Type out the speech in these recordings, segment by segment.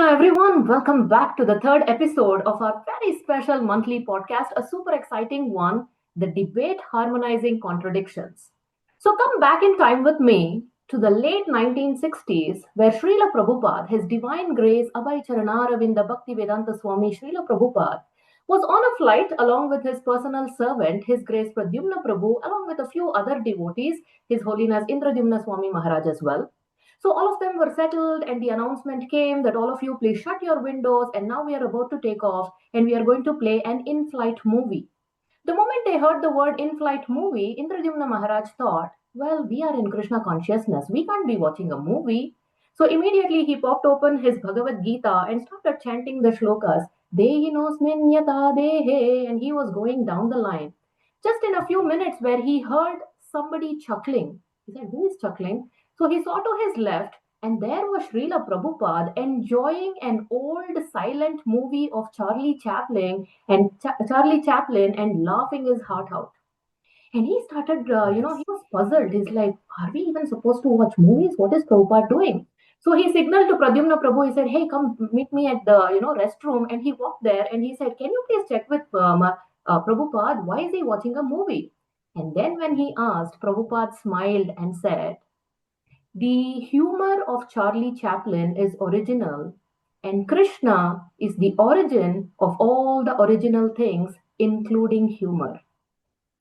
Krishna, everyone. Welcome back to the third episode of our very special monthly podcast, a super exciting one, the debate Harmonizing Contradictions. So, come back in time with me to the late 1960s, where Srila Prabhupada, His Divine Grace Abhay Charana Bhakti Vedanta Swami Srila Prabhupada, was on a flight along with his personal servant, His Grace Pradyumna Prabhu, along with a few other devotees, His Holiness Indradyumna Swami Maharaj as well. So all of them were settled, and the announcement came that all of you please shut your windows. And now we are about to take off, and we are going to play an in-flight movie. The moment they heard the word in-flight movie, Indradyumna Maharaj thought, well, we are in Krishna consciousness. We can't be watching a movie. So immediately he popped open his Bhagavad Gita and started chanting the shlokas. Dehinosmin yata dehe, and he was going down the line. Just in a few minutes, where he heard somebody chuckling. He said, who is chuckling? So he saw to his left, and there was Srila Prabhupada enjoying an old silent movie of Charlie Chaplin and laughing his heart out. And he started, he was puzzled. He's like, are we even supposed to watch movies? What is Prabhupada doing? So he signaled to Pradyumna Prabhu. He said, hey, come meet me at the, restroom. And he walked there and he said, can you please check with Prabhupada? Why is he watching a movie? And then when he asked, Prabhupada smiled and said, the humor of Charlie Chaplin is original, and Krishna is the origin of all the original things, including humor.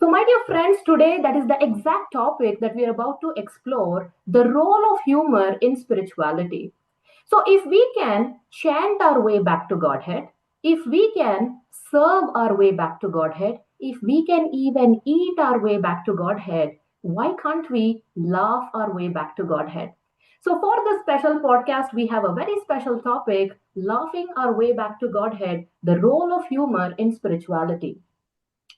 So, my dear friends, today that is the exact topic that we are about to explore, the role of humor in spirituality. So, if we can chant our way back to Godhead, if we can serve our way back to Godhead, if we can even eat our way back to Godhead, why can't we laugh our way back to Godhead? So, for this special podcast, we have a very special topic, laughing our way back to Godhead, the role of humor in spirituality.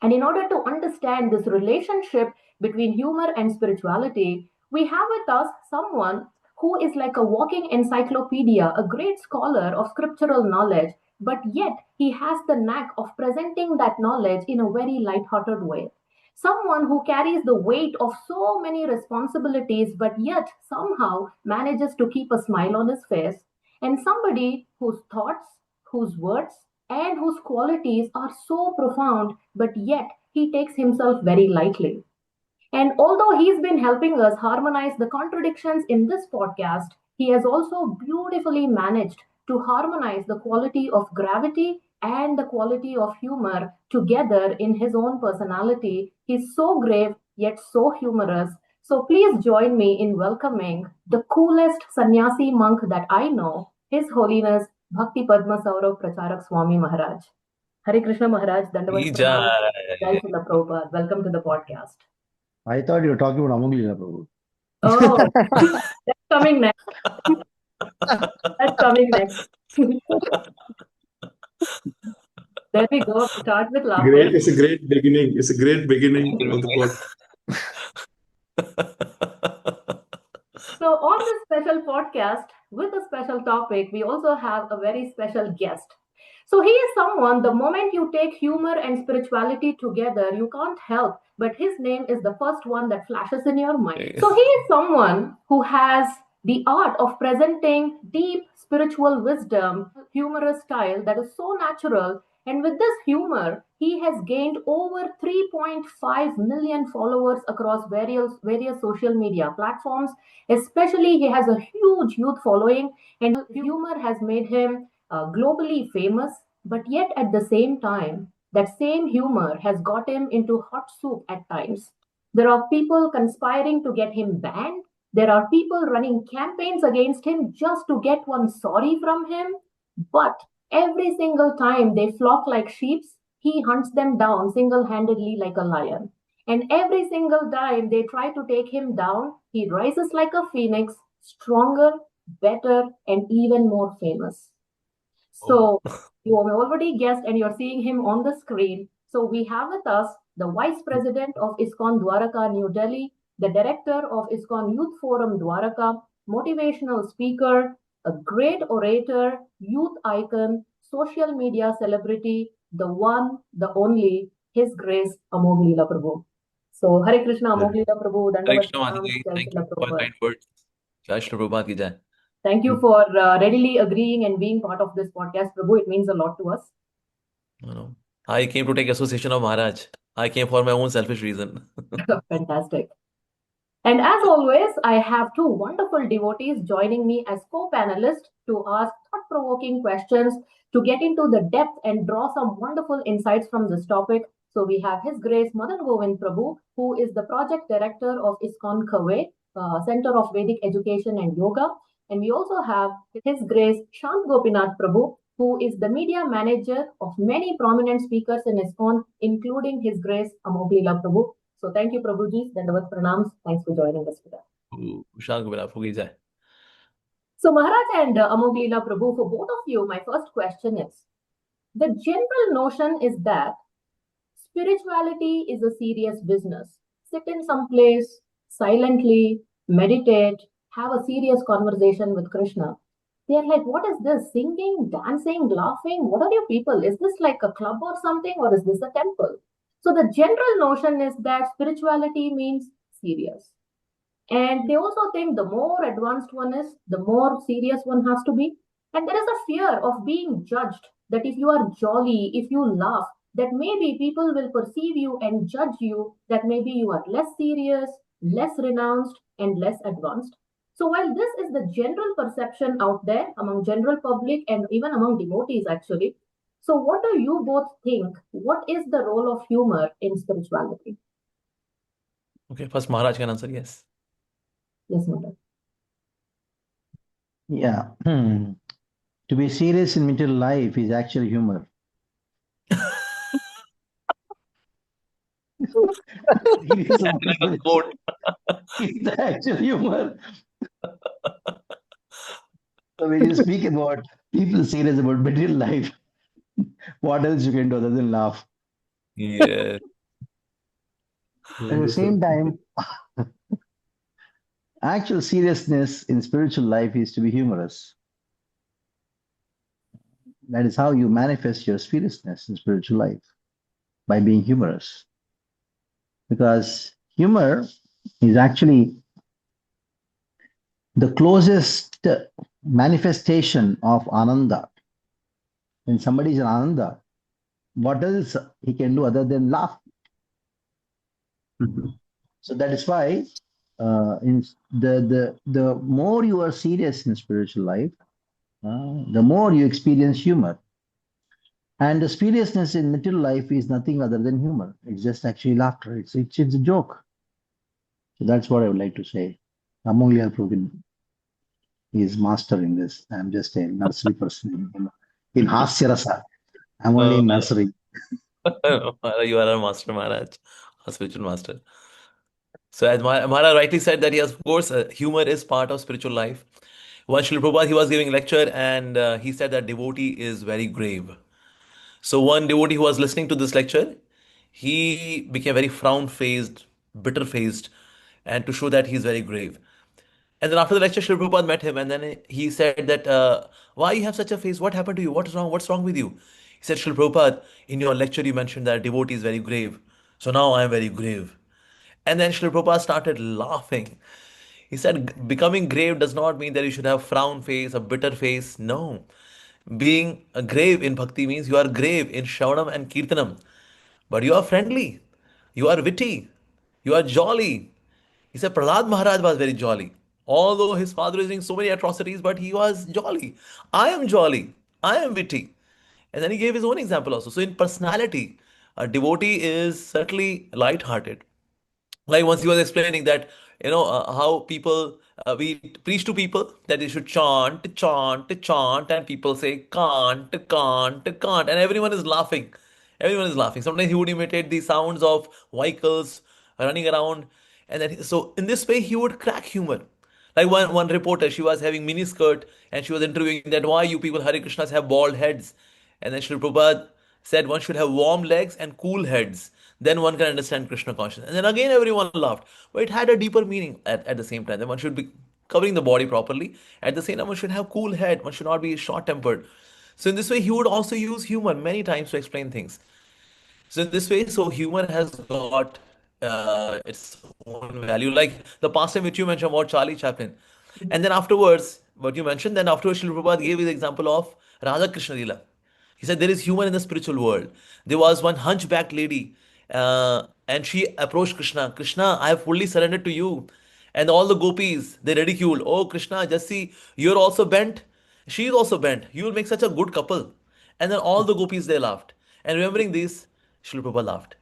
And in order to understand this relationship between humor and spirituality, we have with us someone who is like a walking encyclopedia, a great scholar of scriptural knowledge, but yet he has the knack of presenting that knowledge in a very light-hearted way. Someone who carries the weight of so many responsibilities, but yet somehow manages to keep a smile on his face, and somebody whose thoughts, whose words, and whose qualities are so profound, but yet he takes himself very lightly. And although he's been helping us harmonize the contradictions in this podcast, he has also beautifully managed to harmonize the quality of gravity and the quality of humor together in his own personality. He's so grave yet so humorous. So please join me in welcoming the coolest sannyasi monk that I know, His Holiness Bhakti Padma Saurav Pracharak Swami Maharaj. Hare Krishna Maharaj, Dandavat Pranam, Jai Jai. Srila Prabhupada. Welcome to the podcast. I thought you were talking about Amogli, Prabhu. Oh, that's coming next. That's coming next. There we go. Start with laughter. Great. It's a great beginning. It's a great beginning of the podcast. So, on this special podcast with a special topic, we also have a very special guest. So, he is someone, the moment you take humor and spirituality together, you can't help, but his name is the first one that flashes in your mind. So, he is someone who has the art of presenting deep spiritual wisdom, humorous style that is so natural. And with this humor, he has gained over 3.5 million followers across various social media platforms. Especially, he has a huge youth following, and humor has made him globally famous. But yet, at the same time, that same humor has got him into hot soup at times. There are people conspiring to get him banned. There are people running campaigns against him just to get one sorry from him. But every single time they flock like sheep, he hunts them down single handedly like a lion. And every single time they try to take him down, he rises like a phoenix, stronger, better, and even more famous. So you have already guessed, and you're seeing him on the screen. So we have with us the Vice President of ISKCON Dwaraka, New Delhi, the Director of ISKCON Youth Forum Dwaraka, motivational speaker, a great orator, youth icon, social media celebrity, the one, the only, His Grace Amoglila Prabhu. So Hare Krishna Amoglila Prabhu, Hare Dandavat Krishna Pranam, Mataji. Jai Thank you Srila for Prabhupada. kind words. Jai Shri Prabhupada ki jai. Thank you for readily agreeing and being part of this podcast, Prabhu. It means a lot to us. You know, I came to take association of Maharaj. I came for my own selfish reason. Fantastic. And as always, I have two wonderful devotees joining me as co panelists to ask thought provoking questions, to get into the depth and draw some wonderful insights from this topic. So we have His Grace Madan Govind Prabhu, who is the project director of ISKCON Khawai, Center of Vedic Education and Yoga. And we also have His Grace Shant Gopinath Prabhu, who is the media manager of many prominent speakers in ISKCON, including His Grace Amoglila Prabhu. So thank you, Prabhuji. Dandavat pranams. Thanks for joining us today. Shank Bila, Fugi Jai. So Maharaj and Amoglila Prabhu, for both of you, my first question is, the general notion is that spirituality is a serious business. Sit in some place, silently, meditate, have a serious conversation with Krishna. They are like, what is this? Singing, dancing, laughing? What are you people? Is this like a club or something, or is this a temple? So the general notion is that spirituality means serious. And they also think the more advanced one is, the more serious one has to be. And there is a fear of being judged, that if you are jolly, if you laugh, that maybe people will perceive you and judge you, that maybe you are less serious, less renounced, and less advanced. So while this is the general perception out there among general public and even among devotees actually, so what do you both think? What is the role of humor in spirituality? Okay, first Maharaj can answer yes. Yes, Mother. Yeah. To be serious in material life is actual humor. It is a Like a quote. it's the actual humor. So when you speak about people serious about material life, what else you can do other than laugh? Yeah. At the same time, actual seriousness in spiritual life is to be humorous. That is how you manifest your seriousness in spiritual life, by being humorous. Because humor is actually the closest manifestation of ananda. When somebody is in ananda, what else he can do other than laugh? So that is why in the more you are serious in spiritual life, the more you experience humor. And the seriousness in material life is nothing other than humor. It's just actually laughter. It's a joke. So that's what I would like to say. Amonglia Prabhu is master in this. I'm just a nursery person in Hasya Rasa. I'm only in nursery. You are a master, Maharaj, a spiritual master. So as Maharaj rightly said that yes, of course, humor is part of spiritual life. Once Srila Prabhupada, he was giving a lecture and he said that devotee is very grave. So one devotee who was listening to this lecture, he became very frown-faced, bitter-faced, and to show that he's very grave. And then after the lecture, Srila Prabhupada met him, and then he said that, why you have such a face? What happened to you? What is wrong? What's wrong with you? He said, Srila Prabhupada, in your lecture you mentioned that devotee is very grave. So now I am very grave. And then Srila Prabhupada started laughing. He said, becoming grave does not mean that you should have frown face, a bitter face. No. Being a grave in bhakti means you are grave in Shravanam and Kirtanam. But you are friendly. You are witty. You are jolly. He said Prahlad Maharaj was very jolly. Although his father is doing so many atrocities, but he was jolly. I am jolly. I am witty. And then he gave his own example also. So in personality, a devotee is certainly light-hearted. Like once he was explaining that how people we preach to people that they should chant, and people say can't, and everyone is laughing. Sometimes he would imitate the sounds of vehicles running around, and then so in this way he would crack humor. Like one reporter, she was having mini skirt and she was interviewing that why you people Hare Krishnas have bald heads. And then Srila Prabhupada said one should have warm legs and cool heads. Then one can understand Krishna consciousness. And then again everyone laughed. But it had a deeper meaning at the same time. That one should be covering the body properly. At the same time, one should have cool head. One should not be short tempered. So in this way, he would also use humor many times to explain things. So in this way, so humor has got its own value. Like the past time which you mentioned about Charlie Chaplin. And then afterwards, what you mentioned. Then afterwards, Srila Prabhupada gave his example of Radha Krishna Lila. He said there is humor in the spiritual world. There was one hunchbacked lady, and she approached Krishna. Krishna, I have fully surrendered to you. And all the gopis, they ridiculed. Oh, Krishna, just see, you're also bent. She is also bent. You will make such a good couple. And then all the gopis, they laughed. And remembering this, Srila Prabhupada laughed.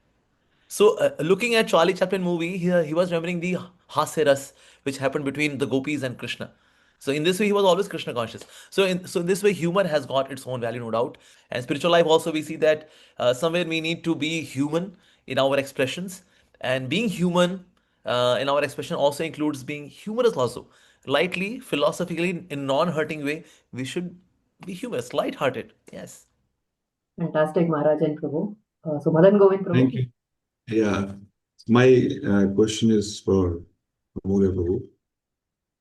So, looking at Charlie Chaplin movie, he was remembering the Haseras which happened between the gopis and Krishna. So in this way, he was always Krishna conscious. So in this way, humor has got its own value, no doubt. And spiritual life also, we see that somewhere we need to be human in our expressions, and being human in our expression also includes being humorous also. Lightly, philosophically, in non-hurting way, we should be humorous, light-hearted. Yes. Fantastic, Maharaj and Prabhu. So, Madan Govind Thank Prabhu. you. Yeah. My question is for Amore Prabhu.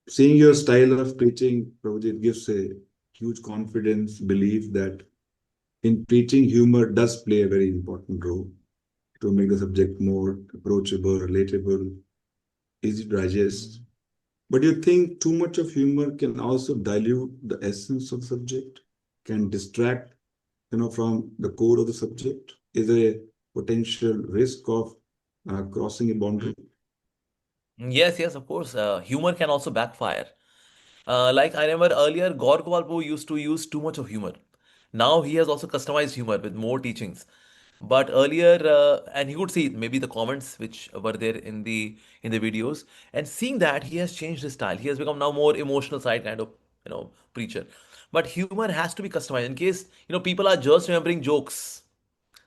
Seeing your style of preaching, Prabhuji, it gives a huge confidence, belief that in preaching, humor does play a very important role to make the subject more approachable, relatable, easy to digest. But you think too much of humor can also dilute the essence of the subject, can distract, from the core of the subject? Is there a potential risk of crossing a boundary? Yes, yes, of course. Humor can also backfire. Like I remember earlier, Gaur Prabhu used to use too much of humor. Now he has also customized humor with more teachings. But earlier, and he could see maybe the comments which were there in the videos, and seeing that he has changed his style. He has become now more emotional side kind of preacher. But humor has to be customized in case people are just remembering jokes.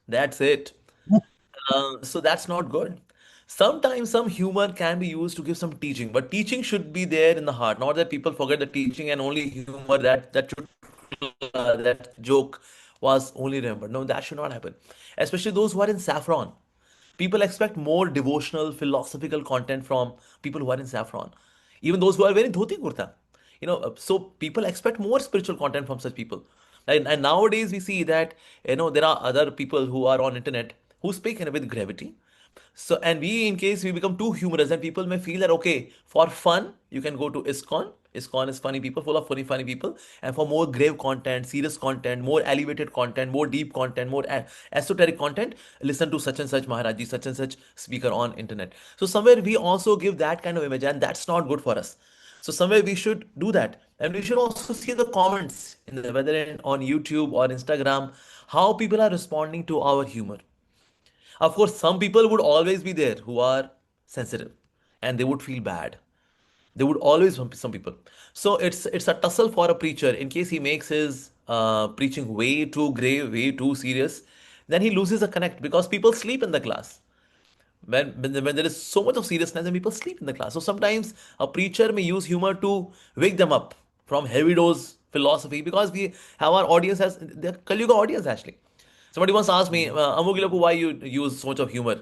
That's it. So that's not good. Sometimes some humor can be used to give some teaching, but teaching should be there in the heart. Not that people forget the teaching and only humor that joke was only remembered. No, that should not happen. Especially those who are in saffron. People expect more devotional, philosophical content from people who are in saffron. Even those who are wearing dhoti kurta. So people expect more spiritual content from such people. And nowadays we see that there are other people who are on internet who speak with gravity. So, and we, in case we become too humorous, and people may feel that okay, for fun, you can go to ISKCON. ISKCON is funny people, full of funny people. And for more grave content, serious content, more elevated content, more deep content, more esoteric content, listen to such and such Maharaji, such and such speaker on internet. So somewhere we also give that kind of image, and that's not good for us. So somewhere we should do that, and we should also see the comments whether on YouTube or Instagram, how people are responding to our humor. Of course, some people would always be there who are sensitive and they would feel bad. There would always be some people. So it's a tussle for a preacher in case he makes his preaching way too grave, way too serious, then he loses a connect because people sleep in the class. When there is so much of seriousness and people sleep in the class. So sometimes a preacher may use humor to wake them up from heavy dose philosophy because we have our audience as the Kali Yuga audience actually. Somebody once asked me, Amugilapu, why you use so much of humor?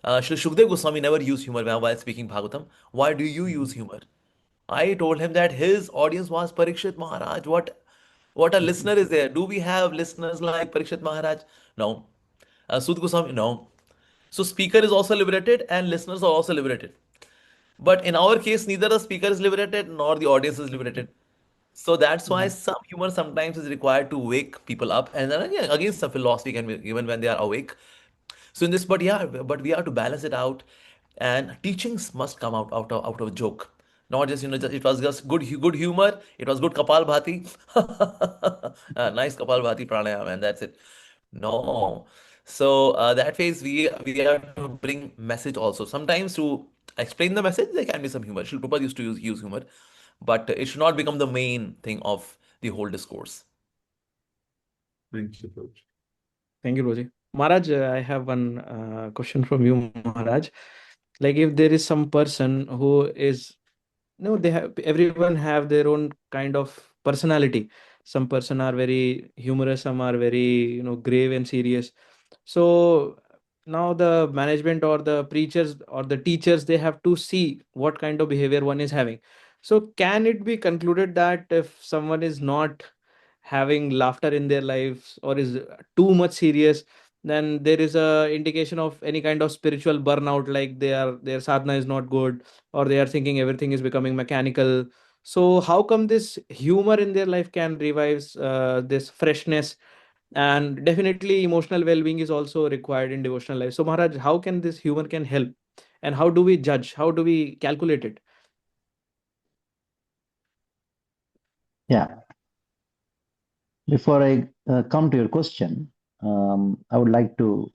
Shri Shukdev Goswami never used humor while speaking Bhagavatam. Why do you use humor? I told him that his audience was Parikshit Maharaj. What a listener is there? Do we have listeners like Parikshit Maharaj? No. Sud Goswami? No. So speaker is also liberated and listeners are also liberated. But in our case, neither the speaker is liberated nor the audience is liberated. So that's why some humor sometimes is required to wake people up, and then again, some philosophy can be given when they are awake. So in this, but yeah, but we have to balance it out, and teachings must come out of a joke, not just it was just good humor. It was good kapal bhati, nice kapal bhati pranayam, and that's it. No, so that phase we have to bring message also. Sometimes to explain the message, there can be some humor. Srila Prabhupada used to use humor, but it should not become the main thing of the whole discourse. Thank you, Prabhuji. Thank you, Roji. Maharaj, I have one question from you, Maharaj. Like, if there is some person who is, no, they have, everyone have their own kind of personality. Some person are very humorous, some are very, grave and serious. So now the management or the preachers or the teachers, they have to see what kind of behavior one is having. So can it be concluded that if someone is not having laughter in their lives or is too much serious, then there is a indication of any kind of spiritual burnout, like their sadhana is not good, or they are thinking everything is becoming mechanical. So how come this humor in their life can revive this freshness? And definitely emotional well-being is also required in devotional life. So Maharaj, how can this humor can help, and how do we judge, how do we calculate it? Yeah. Before I come to your question, I would like to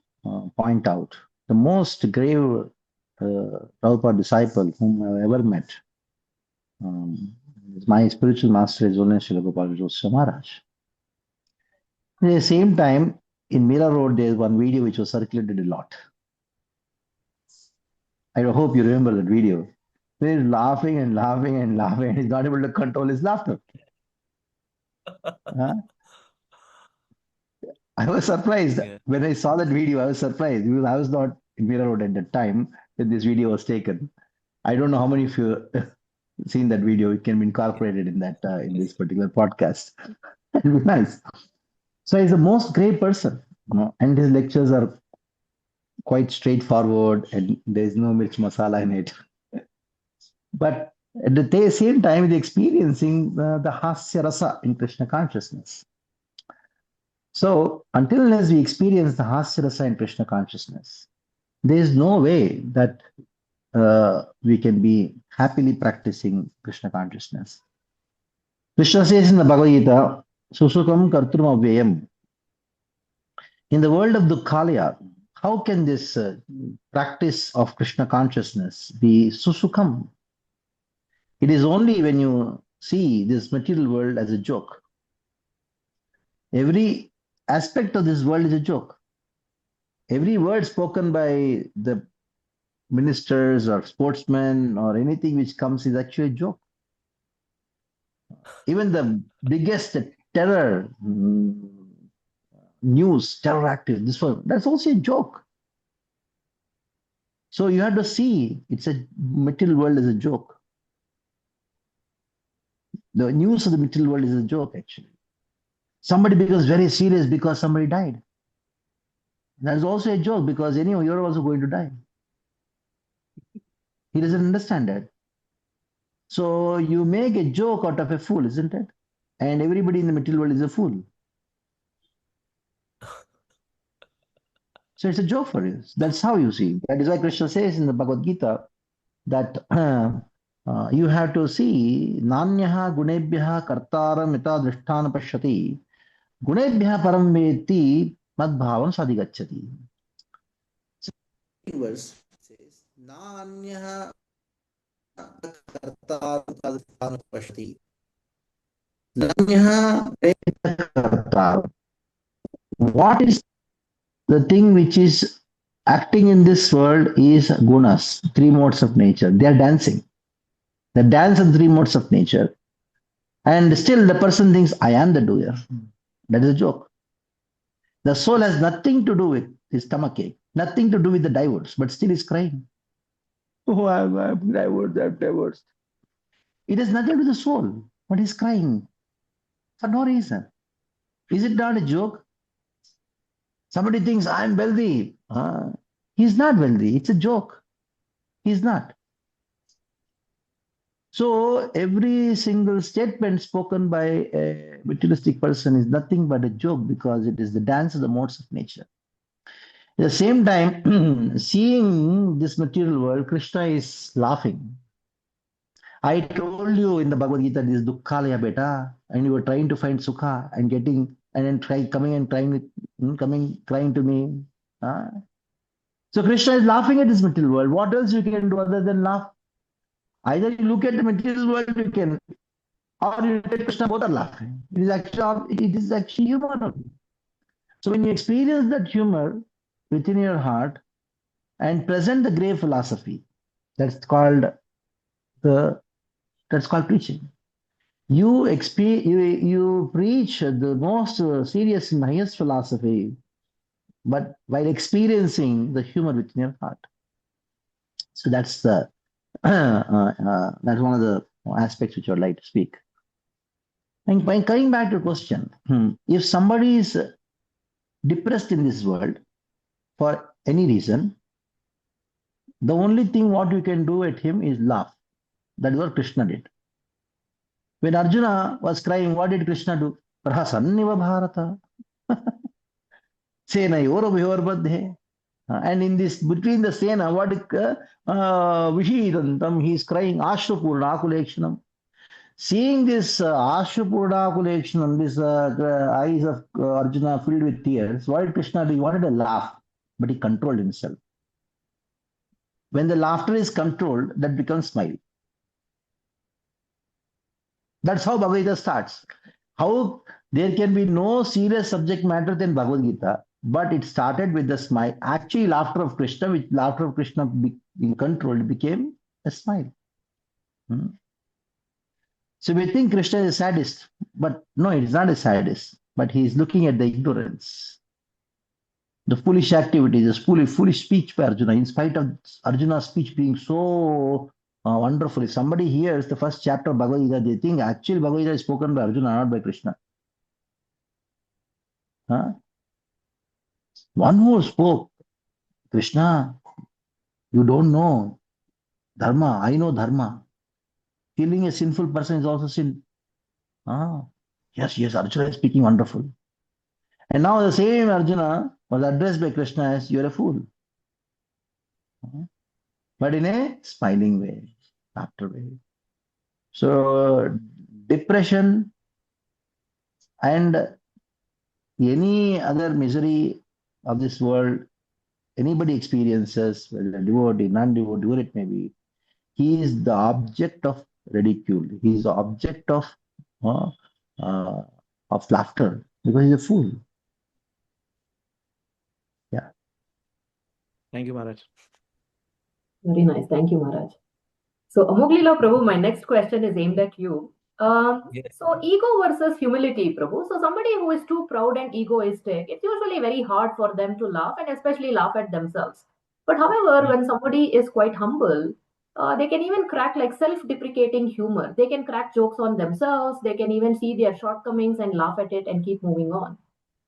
point out the most grave Prabhupada disciple whom I've ever met. My spiritual master is only Srila Gopal Joseph Maharaj. At the same time, in Mira Road, there's one video which was circulated a lot. I hope you remember that video. He's laughing and laughing and laughing, and he's not able to control his laughter. Huh? I was surprised Yeah. when I saw that video. I was surprised because I was not in Mira Road at that time when this video was taken. I don't know how many of you seen that video. It can be incorporated in that in this particular podcast. It'll be nice. So he's the most great person, and his lectures are quite straightforward, and there's no mirch masala in it. But at the same time, he's experiencing the hasya rasa in Krishna consciousness. So until unless we experience the hasya rasa in Krishna consciousness, there is no way that we can be happily practicing Krishna consciousness. Krishna says in the Bhagavad Gita, Susukam Kartrum Avyayam. In the world of Dukkalaya, how can this practice of Krishna consciousness be Susukam? It is only when you see this material world as a joke. Every aspect of this world is a joke. Every word spoken by the ministers or sportsmen or anything which comes is actually a joke. Even the biggest terror news, terror active, this one, that's also a joke. So you have to see it's a material world is a joke. The news of the material world is a joke, actually. Somebody becomes very serious because somebody died. That's also a joke because anyway, you're also going to die. He doesn't understand that. So you make a joke out of a fool, isn't it? And everybody in the material world is a fool. So it's a joke for you. That's how you see. That is why Krishna says in the Bhagavad Gita that you have to see Nanyaha Gunebhyaha Kartaram Ita Drishtana Pashyati Gunebhyaha Param Veti Madbhavam Sadigachati. So verse says Nanyaha Kartaram Pashyati Nanyaha Kartaram. What is the thing which is acting in this world is gunas, three modes of nature. They are dancing. The dance of three modes of nature. And still the person thinks, I am the doer. That is a joke. The soul has nothing to do with his stomachache, nothing to do with the divorce, but still is crying. Oh, I'm divorced, I'm divorced. It has nothing to do with the soul, but he's crying for no reason. Is it not a joke? Somebody thinks, I'm wealthy. He's not wealthy. It's a joke. He's not. So every single statement spoken by a materialistic person is nothing but a joke because it is the dance of the modes of nature. At the same time, seeing this material world, Krishna is laughing. I told you in the Bhagavad Gita, this dukkhalaya beta, and you were trying to find sukha and getting, and then coming and trying, crying to me. So Krishna is laughing at this material world. What else you can do other than laugh? Either you look at the material world, you can, or you look at Krishna, both are laughing. It is actually humor. So when you experience that humor within your heart and present the grave philosophy, that's called preaching. You preach the most serious and highest philosophy, but while experiencing the humor within your heart. So that's that's one of the aspects which I would like to speak. And by coming back to the question, if somebody is depressed in this world for any reason, the only thing what you can do at him is laugh. That is what Krishna did. When Arjuna was crying, what did Krishna do? Prahasanniva Bharata. Senayororbhyorbadhe. And in this, between the Sena, what Vishidantam, he is crying, Ashrupurna Kulekshanam. Seeing this Ashrupurna Kulekshanam, this eyes of Arjuna filled with tears, what did Krishna do? He wanted to laugh, but he controlled himself. When the laughter is controlled, that becomes smile. That's how Bhagavad Gita starts. How there can be no serious subject matter than Bhagavad Gita, but it started with the smile. Actually, laughter of Krishna, which laughter of Krishna being controlled, became a smile. Hmm. So we think Krishna is a sadist, but no, he's not a sadist. But he is looking at the ignorance, the foolish activities, the foolish speech by Arjuna. In spite of Arjuna's speech being so wonderful, if somebody hears the first chapter of Bhagavad Gita, they think actually Bhagavad Gita is spoken by Arjuna, not by Krishna. Huh? One who spoke, Krishna, you don't know Dharma, I know Dharma. Killing a sinful person is also sin. Ah, yes, Arjuna is speaking wonderful. And now the same Arjuna was addressed by Krishna as you're a fool. But in a smiling way, laughter way. So depression and any other misery of this world, anybody experiences, whether devotee, non-devotee, whatever it may be, he is the object of ridicule. He is the object uh, of laughter because he's a fool. Yeah. Thank you, Maharaj. Very nice. Thank you, Maharaj. So, Amoglila Prabhu, my next question is aimed at you. Yes. So, ego versus humility, Prabhu. So, somebody who is too proud and egoistic, it's usually very hard for them to laugh and especially laugh at themselves. But however, when somebody is quite humble, they can even crack like self-deprecating humor. They can crack jokes on themselves. They can even see their shortcomings and laugh at it and keep moving on.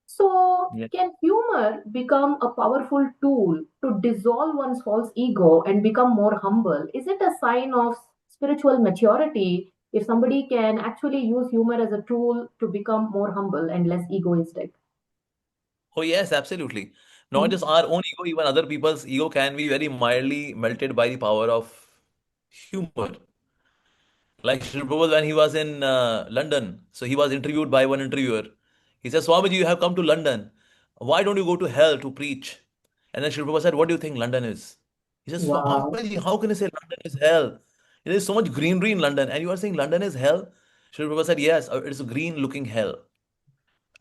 So, Yes. can humor become a powerful tool to dissolve one's false ego and become more humble? Is it a sign of spiritual maturity if somebody can actually use humor as a tool to become more humble and less egoistic? Oh, yes, absolutely. Not Hmm? just our own ego, even other people's ego can be very mildly melted by the power of humor. Like Sri Prabhupada, when he was in London, so he was interviewed by one interviewer. He says, Swamiji, you have come to London. Why don't you go to hell to preach? And then Sri Prabhupada said, what do you think London is? He says, Wow. Swamiji, how can you say London is hell? There is so much greenery in London, and you are saying London is hell? Sri Prabhupada said, yes, it's a green looking hell.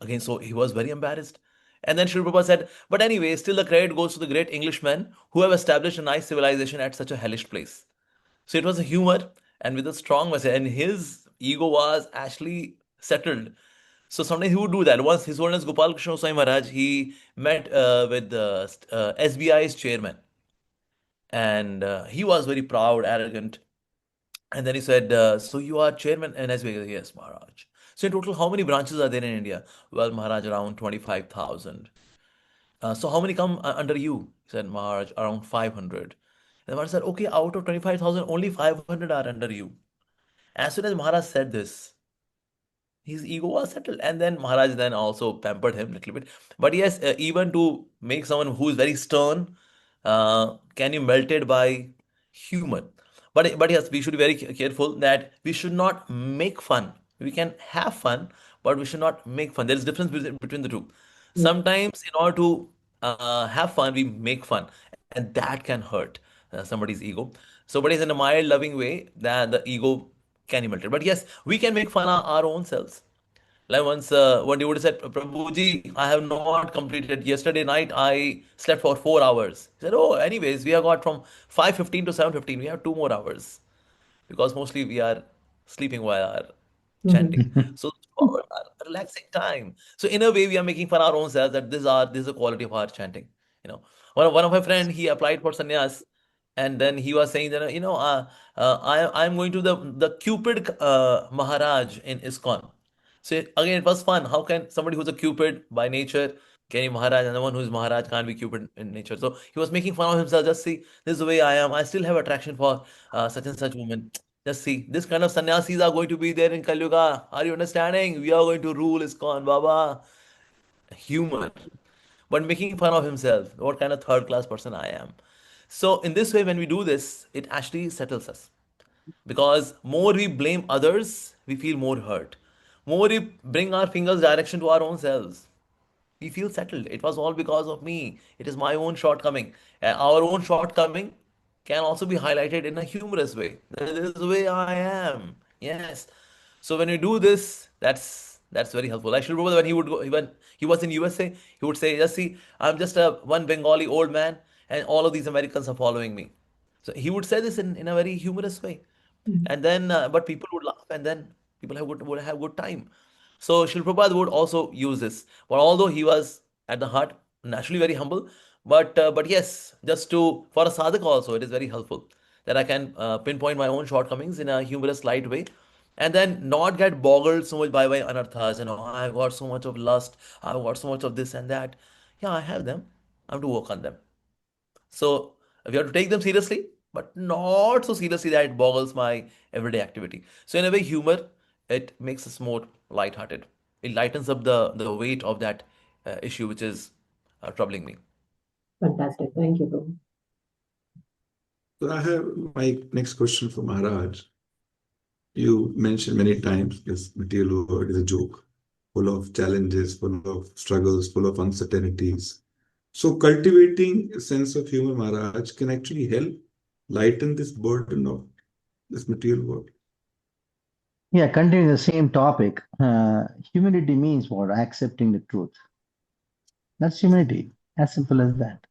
Again, so he was very embarrassed. And then Sri Prabhupada said, but anyway, still the credit goes to the great Englishmen who have established a nice civilization at such a hellish place. So it was a humor and with a strong message, and his ego was actually settled. So sometimes he would do that. Once His Holiness Gopal Krishna Swami Maharaj, he met with the SBI's chairman, and he was very proud, arrogant. And then he said, "So you are chairman?" And SBI, yes, Maharaj. So in total, how many branches are there in India? Well, Maharaj, around 25,000. So how many come under you? He said, Maharaj, around 500. And the Maharaj said, okay, out of 25,000, only 500 are under you. As soon as Maharaj said this, his ego was settled. And then Maharaj then also pampered him a little bit. But yes, even to make someone who is very stern, can you melted by humor? But yes, we should be very careful that we should not make fun. We can have fun, but we should not make fun. There is difference between the two. Yeah. Sometimes, in order to have fun, we make fun, and that can hurt somebody's ego. So, but it's in a mild, loving way that the ego can be melted. But yes, we can make fun of our own selves. Like once, one devotee said, Prabhuji, I have not completed. Yesterday night, I slept for 4 hours. He said, oh, anyways, we have got from 5:15 to 7:15. We have 2 more hours because mostly we are sleeping while our chanting. So for a relaxing time. So in a way, we are making fun of our own selves that this is the quality of our chanting. One of my friend he applied for sannyas, and then he was saying that I'm going to the Cupid Maharaj in ISKCON. So again, it was fun. How can somebody who's a Cupid by nature can be Maharaj, and the one who's Maharaj can't be Cupid in nature? So he was making fun of himself. Just see, this is the way I am. I still have attraction for such and such woman. Just see, this kind of sannyasis are going to be there in Kali Yuga. Are you understanding? We are going to rule ISKCON, Baba. Humor, but making fun of himself. What kind of third class person I am. So, in this way, when we do this, it actually settles us. Because more we blame others, we feel more hurt. More we bring our fingers direction to our own selves, we feel settled. It was all because of me. It is my own shortcoming. And our own shortcoming can also be highlighted in a humorous way. This is the way I am. Yes. So when you do this, that's very helpful. I should remember when he would go when he was in USA, he would say, "Just see, I'm just a one Bengali old man, and all of these Americans are following me." So he would say this in a very humorous way, Mhm. and then but people would laugh, and then people would have good time. So Srila Prabhupada would also use this. But although he was at the heart naturally very humble, but yes, just to for a sadhaka also, it is very helpful that I can pinpoint my own shortcomings in a humorous, light way, and then not get boggled so much by anarthas. I've got so much of lust, I've got so much of this and that. Yeah, I have them. I have to work on them. So we have to take them seriously, but not so seriously that it boggles my everyday activity. So in a way, humor, it makes us more lighthearted. It lightens up the weight of that issue which is troubling me. Fantastic. Thank you, Prabhu. So I have my next question for Maharaj. You mentioned many times this material world is a joke, full of challenges, full of struggles, full of uncertainties. So cultivating a sense of humor, Maharaj, can actually help lighten this burden of this material world. Yeah, continuing the same topic, humility means what? Accepting the truth. That's humility. As simple as that.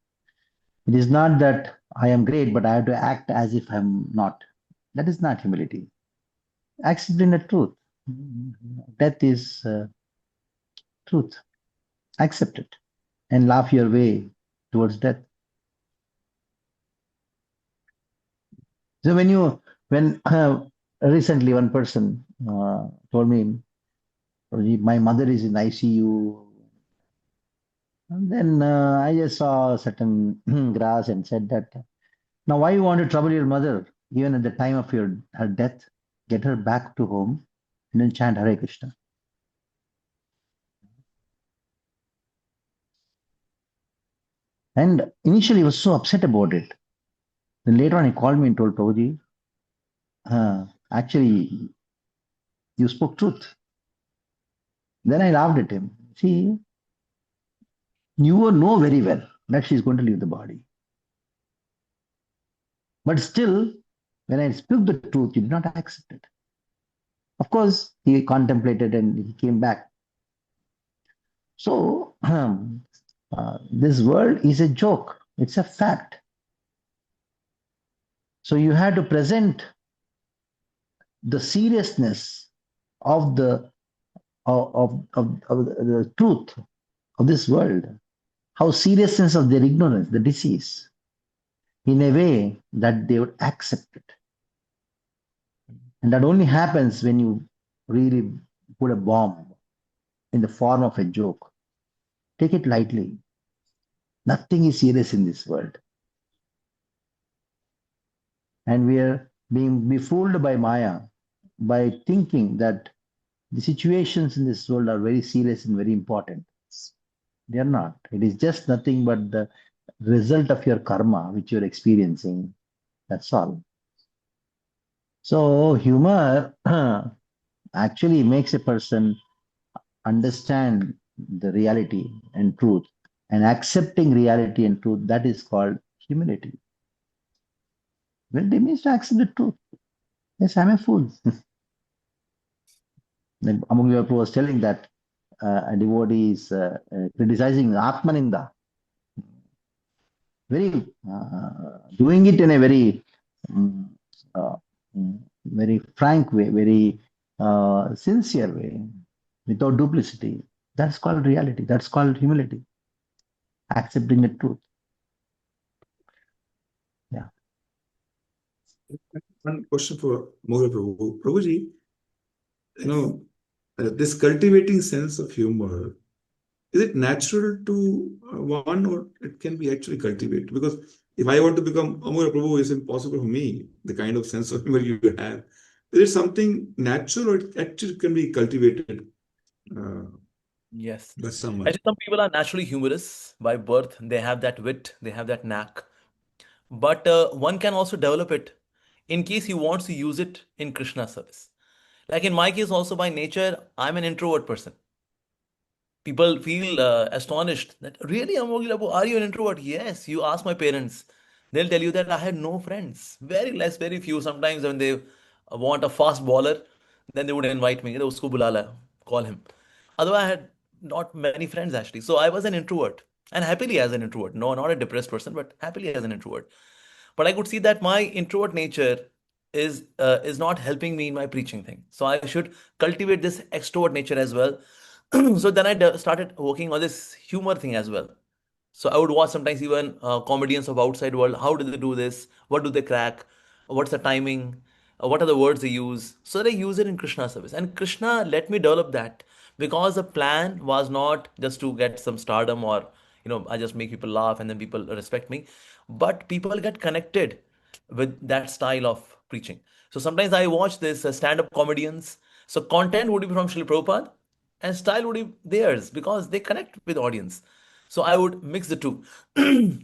It is not that I am great, but I have to act as if I'm not. That is not humility. Accepting the truth. Death is truth. Accept it and laugh your way towards death. So when recently one person told me, my mother is in ICU, and then I just saw certain grass and said that, now why you want to trouble your mother even at the time of her death? Get her back to home and then chant Hare Krishna. And initially he was so upset about it. Then later on he called me and told Prabhuji, actually you spoke truth. Then I laughed at him. See, you know very well that she's going to leave the body. But still, when I spoke the truth, you did not accept it. Of course, he contemplated and he came back. So, this world is a joke. It's a fact. So you have to present the seriousness of of the truth of this world, how seriousness of their ignorance, the disease, in a way that they would accept it. And that only happens when you really put a bomb in the form of a joke. Take it lightly. Nothing is serious in this world. And we are being befooled by Maya by thinking that the situations in this world are very serious and very important. They are not. It is just nothing but the result of your karma which you're experiencing. That's all. So humor actually makes a person understand the reality and truth, and accepting reality and truth, that is called humility. Well, they means to accept the truth. Yes, I'm a fool. Then Among your was telling that a devotee is criticizing Atmaninda, very doing it in a very um, uh, very frank way, very sincere way, without duplicity. That's called reality. That's called humility, accepting the truth. Yeah. One question for Moga Prabhu. Prabhuji, this cultivating sense of humor, is it natural to one or it can be actually cultivated? Because if I want to become Amur Prabhu, it's impossible for me. The kind of sense of humor you have. Is it something natural or it actually can be cultivated uh, Yes. by someone? Actually, some people are naturally humorous by birth. They have that wit, they have that knack. But one can also develop it in case he wants to use it in Krishna service. Like in my case, also by nature, I'm an introvert person. People feel astonished that really, Amogilapu, are you an introvert? Yes, you ask my parents. They'll tell you that I had no friends. Very less, very few. Sometimes when they want a fast bowler, then they would invite me. Usko bulala, call him. Otherwise, I had not many friends actually. So I was an introvert and happily as an introvert. No, not a depressed person, but happily as an introvert. But I could see that my introvert nature is not helping me in my preaching thing. So I should cultivate this extrovert nature as well. So then I started working on this humor thing as well. So I would watch sometimes even comedians of outside world. How do they do this? What do they crack? What's the timing? What are the words they use? So they use it in Krishna service. And Krishna let me develop that because the plan was not just to get some stardom or I just make people laugh and then people respect me, but people get connected with that style of preaching. So sometimes I watch this stand-up comedians. So content would be from Srila Prabhupada and style would be theirs because they connect with audience. So I would mix the two.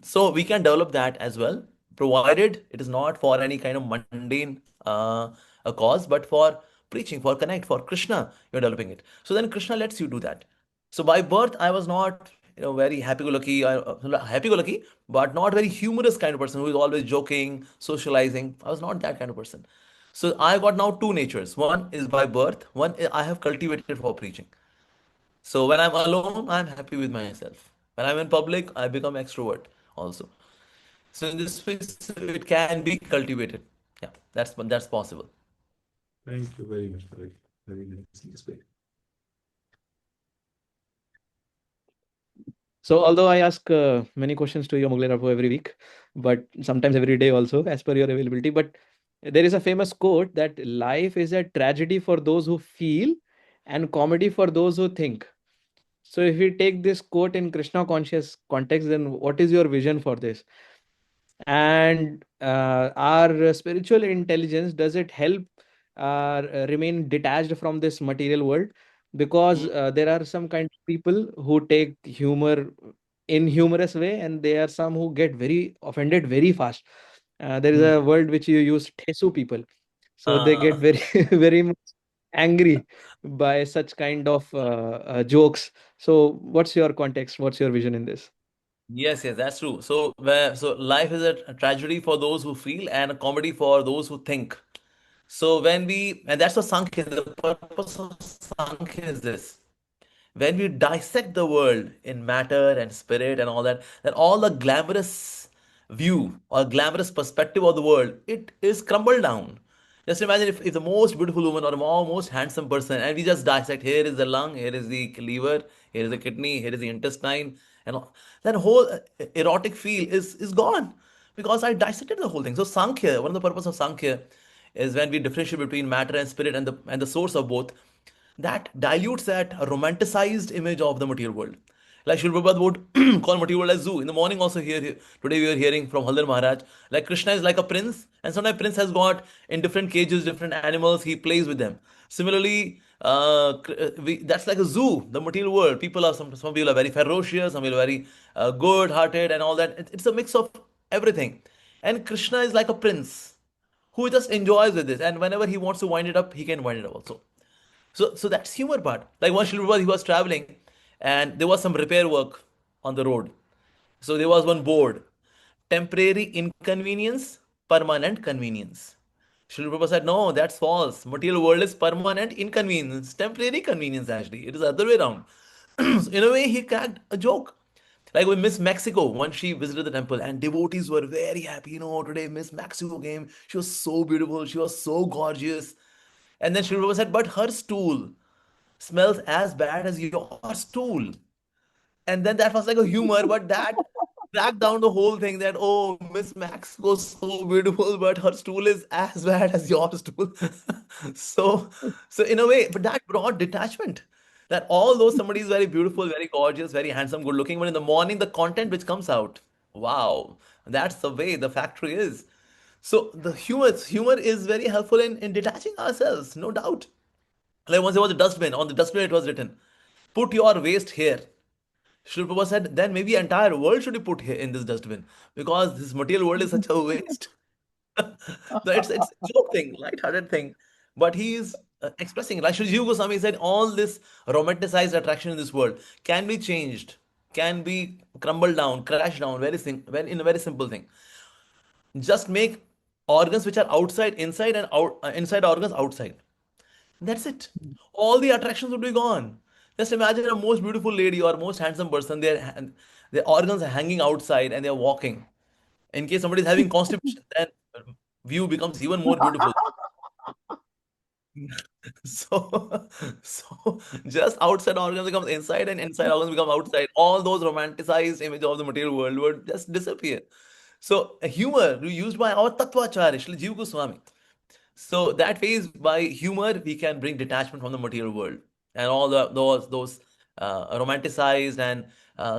So we can develop that as well, provided it is not for any kind of mundane a cause, but for preaching, for connect, for Krishna, you're developing it. So then Krishna lets you do that. So by birth, I was not, very happy-go-lucky, happy-go-lucky, but not very humorous kind of person who is always joking, socializing. I was not that kind of person. So I got now two natures. One is by birth. One I have cultivated for preaching. So when I'm alone, I'm happy with myself. When I'm in public, I become extrovert also. So in this way, it can be cultivated. Yeah, that's possible. Thank you very much for it. Very nicely explained. So, although I ask many questions to you, Mughal Rapo, every week, but sometimes every day also, as per your availability. But there is a famous quote that life is a tragedy for those who feel and comedy for those who think. So, if we take this quote in Krishna conscious context, then what is your vision for this? And our spiritual intelligence, does it help remain detached from this material world? Because Mm. there are some kind of people who take humor in humorous way, and there are some who get very offended very fast. There is Mm. a word which you use, tesu people. So they get Uh, very very much angry by such kind of jokes. So what's your context, what's your vision in this? yes, yes, that's true. So life is a tragedy for those who feel and a comedy for those who think. So and that's what Sankhya, the purpose of Sankhya is this. When we dissect the world in matter and spirit and all that, then all the glamorous view or glamorous perspective of the world, it is crumbled down. Just imagine if the most beautiful woman or the most handsome person, and we just dissect, here is the lung, here is the liver, here is the kidney, here is the intestine, and all, that whole erotic feel is gone because I dissected the whole thing. So Sankhya, one of the purpose of Sankhya is when we differentiate between matter and spirit and the source of both, that dilutes that romanticized image of the material world. Like Srila Prabhupada would call material world as zoo. In the morning also today we are hearing from Haldar Maharaj, like Krishna is like a prince, and sometimes prince has got in different cages, different animals, he plays with them. Similarly, that's like a zoo, the material world. Some people are very ferocious, some people are very good-hearted and all that. It's a mix of everything. And Krishna is like a prince who just enjoys with this, and whenever he wants to wind it up, he can wind it up also. So that's humor part. Like one Shri he was traveling, and there was some repair work on the road. So there was one board: temporary inconvenience, permanent convenience. Shri Prabhupada said, no, that's false. Material world is permanent inconvenience, temporary convenience actually. It is the other way around. So in a way, he cracked a joke. Like with Miss Mexico, once she visited the temple, and devotees were very happy. Today Miss Mexico came. She was so beautiful. She was so gorgeous. And then Shri Prabhupada said, but her stool smells as bad as your stool. And then that was like a humor, but that cracked down the whole thing that, oh, Miss Max was so beautiful, but her stool is as bad as your stool. so, so in a way, but that brought detachment. That although somebody is very beautiful, very gorgeous, very handsome, good looking, but in the morning, the content which comes out, wow, That's the way the factory is. So the humor is very helpful in detaching ourselves, no doubt. Like once there was a dustbin, on the dustbin it was written, put your waste here. Srila Prabhupada said, then maybe entire world should be put here in this dustbin because this material world is such a waste. No, it's a joke thing, light-hearted thing. But he is expressing, like Sri Jiva Goswami said, all this romanticized attraction in this world can be changed, can be crumbled down, crashed down, very in a very simple thing. Just make organs which are outside inside and inside organs outside. That's it. All the attractions would be gone. Just imagine a most beautiful lady or most handsome person, their organs are hanging outside and they're walking. In case somebody is having constipation, then view becomes even more beautiful. So, so just outside organs becomes inside and inside organs become outside. All those romanticized images of the material world would just disappear. So humor used by our Tattvacharya, Shri Jiva Goswami. So that phase by humor we can bring detachment from the material world and all those romanticized and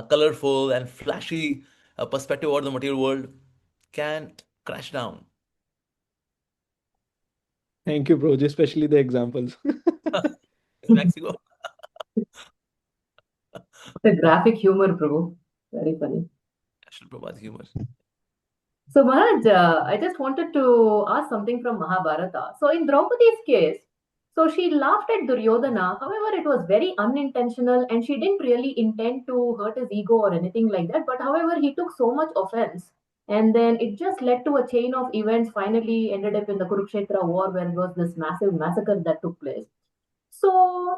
colorful and flashy perspective over the material world can crash down. Thank you, bro. Especially the examples. In Mexico, The graphic humor, bro. Very funny. Shri Prabhupada humor. So, Maharaj, I just wanted to ask something from Mahabharata. So, in Draupadi's case, so she laughed at Duryodhana. However, it was very unintentional and she didn't really intend to hurt his ego or anything like that. But, however, he took so much offense. And then it just led to a chain of events, finally ended up in the Kurukshetra war, where it was this massive massacre that took place. So,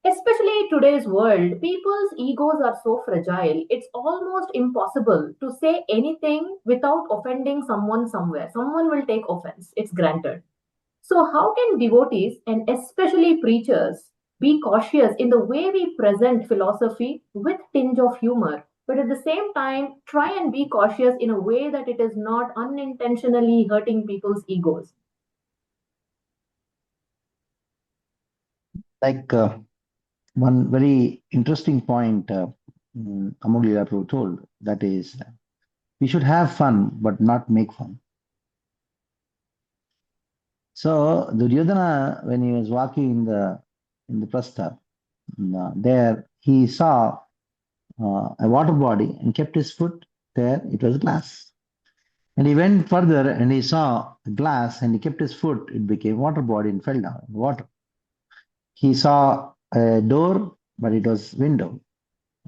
especially in today's world, people's egos are so fragile. It's almost impossible to say anything without offending someone somewhere. Someone will take offense, it's granted. So, how can devotees and especially preachers be cautious in the way we present philosophy with tinge of humor, but at the same time try and be cautious in a way that it is not unintentionally hurting people's egos? Like one very interesting point Amulya Prabhu told, that is, we should have fun but not make fun. So Duryodhana, when he was walking in the prastha, there he saw a water body and kept his foot there. It was glass. And he went further and he saw a glass and he kept his foot. It became water body and fell down in water. He saw a door, but it was window.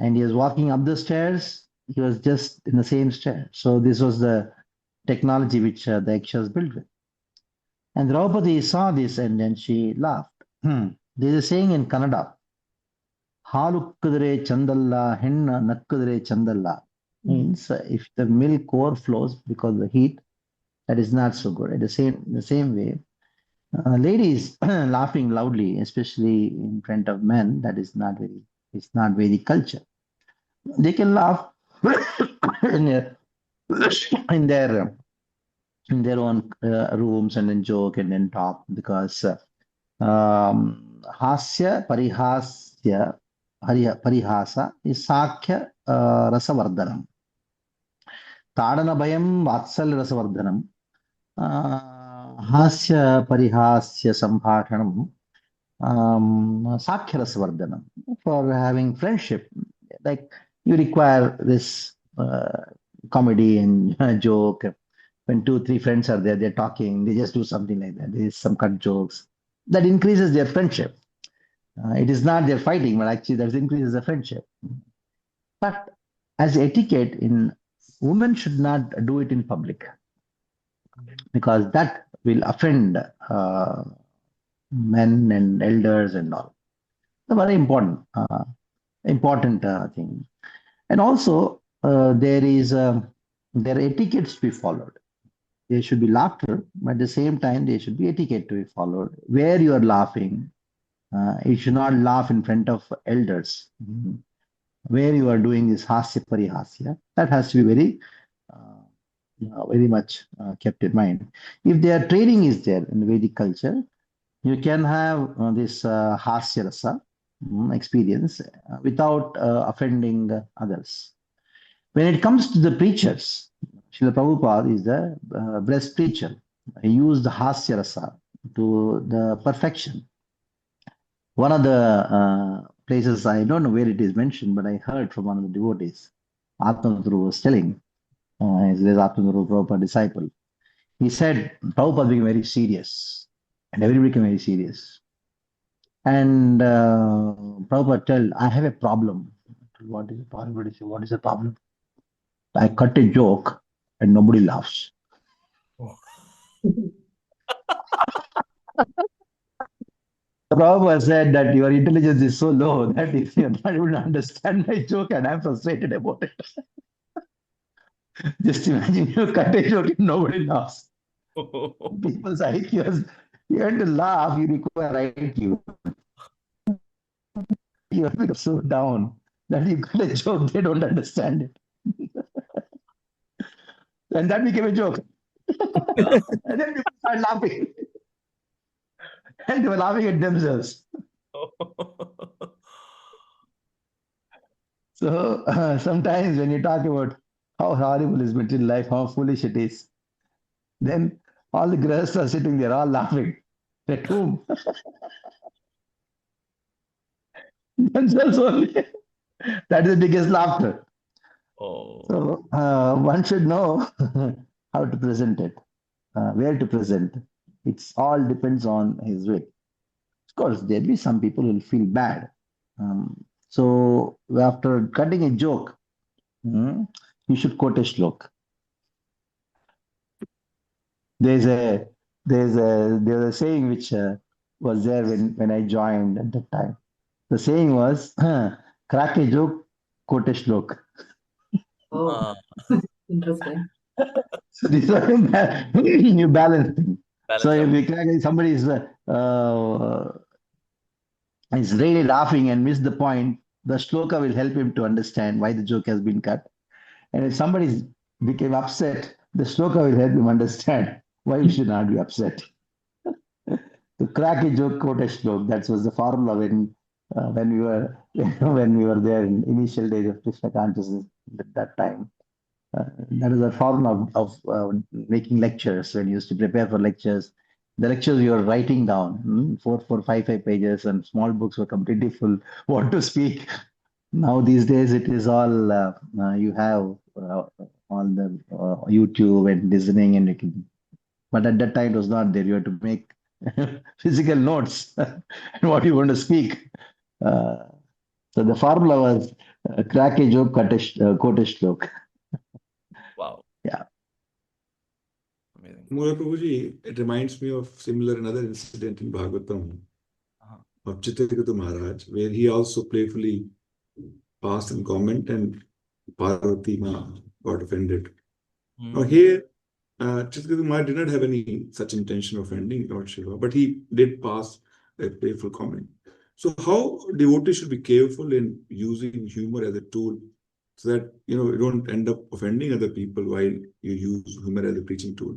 And he was walking up the stairs. He was just in the same stair. So this was the technology which the Yakshas built with. And Draupadi saw this and then she laughed. There is a saying in Kannada, Halukudre chandalla, henna nakkudre chandalla. Means if the milk overflows because of the heat, that is not so good. The same way, ladies laughing loudly, especially in front of men, that is not very, it's not very culture. They can laugh in their in their in their own rooms and then joke and then talk because hasya parihasya parihasa is sakya rasavardhanam. Tadana bhayam vatsal rasavardhanam. Hasya parihasya sambhashanam. Sakya rasavardhanam. For having friendship, like you require this comedy and joke. When two, three friends are there, they're talking, they just do something like that. There is some cut jokes. That increases their friendship. It is not they're fighting, but actually that increases the friendship. But as etiquette, in women should not do it in public because that will offend men and elders and all. It's a very important thing. And also, there are etiquettes to be followed. There should be laughter, but at the same time, there should be etiquette to be followed. Where you are laughing, you should not laugh in front of elders. Where you are doing this hasya parihasya, that has to be very much kept in mind. If their training is there in the Vedic culture, you can have this hasya rasa experience without offending others. When it comes to the preachers, Srila Prabhupada is the best preacher. He used the Hasya Rasa to the perfection. One of the places, I don't know where it is mentioned, but I heard from one of the devotees, Atmaguru was telling, there's Atmaguru Prabhupada disciple. He said, Prabhupada became very serious, and everybody became very serious. And Prabhupada told, I have a problem. What is the problem? What is the problem? I cut a joke and nobody laughs. Prabhupada said that your intelligence is so low that if you're not able to understand my joke and I'm frustrated about it. Just imagine you cut a joke and nobody laughs. People's IQs, you have to laugh, you require IQ. You have to so down that you cut a joke, they don't understand it. And that became a joke. And then people start laughing. And they were laughing at themselves. So sometimes when you talk about how horrible is material life, how foolish it is, then all the grahasthas are sitting there all laughing. At whom? Themselves only. That is the biggest laughter. Oh. So one should know how to present it, where to present. It's all depends on his way. Of course, there'll be some people who will feel bad. So after cutting a joke, you should quote a shlok. There's a saying which was there when I joined at that time. The saying was, crack a joke, quote a shlok. Oh, interesting. So these are you balance things. Balance So if out. you crack, somebody is really laughing and miss the point, the shloka will help him to understand why the joke has been cut. And if somebody became upset, the shloka will help him understand why you should not be upset. To crack a joke, quote a shlok. That was the formula when we were when we were there in initial days of Krishna consciousness at that time. That is a formula of making lectures when you used to prepare for lectures. The lectures you were writing down, 5 pages, and small books were completely full. What to speak? Now these days it is all you have all the YouTube and listening, and you can. But at that time it was not there. You had to make physical notes and what you want to speak. Uh, so the formula was crack a joke, quote a stroke. Wow. Yeah. Amazing. Mura Prabhuji, it reminds me of similar another incident in Bhagavatam of Chitraketu Maharaj, where he also playfully passed a comment and Parvati Ma got offended. Now here, Chitraketu Maharaj did not have any such intention of offending Lord Shiva, but he did pass a playful comment. So how devotees should be careful in using humor as a tool so that you don't end up offending other people while you use humor as a preaching tool.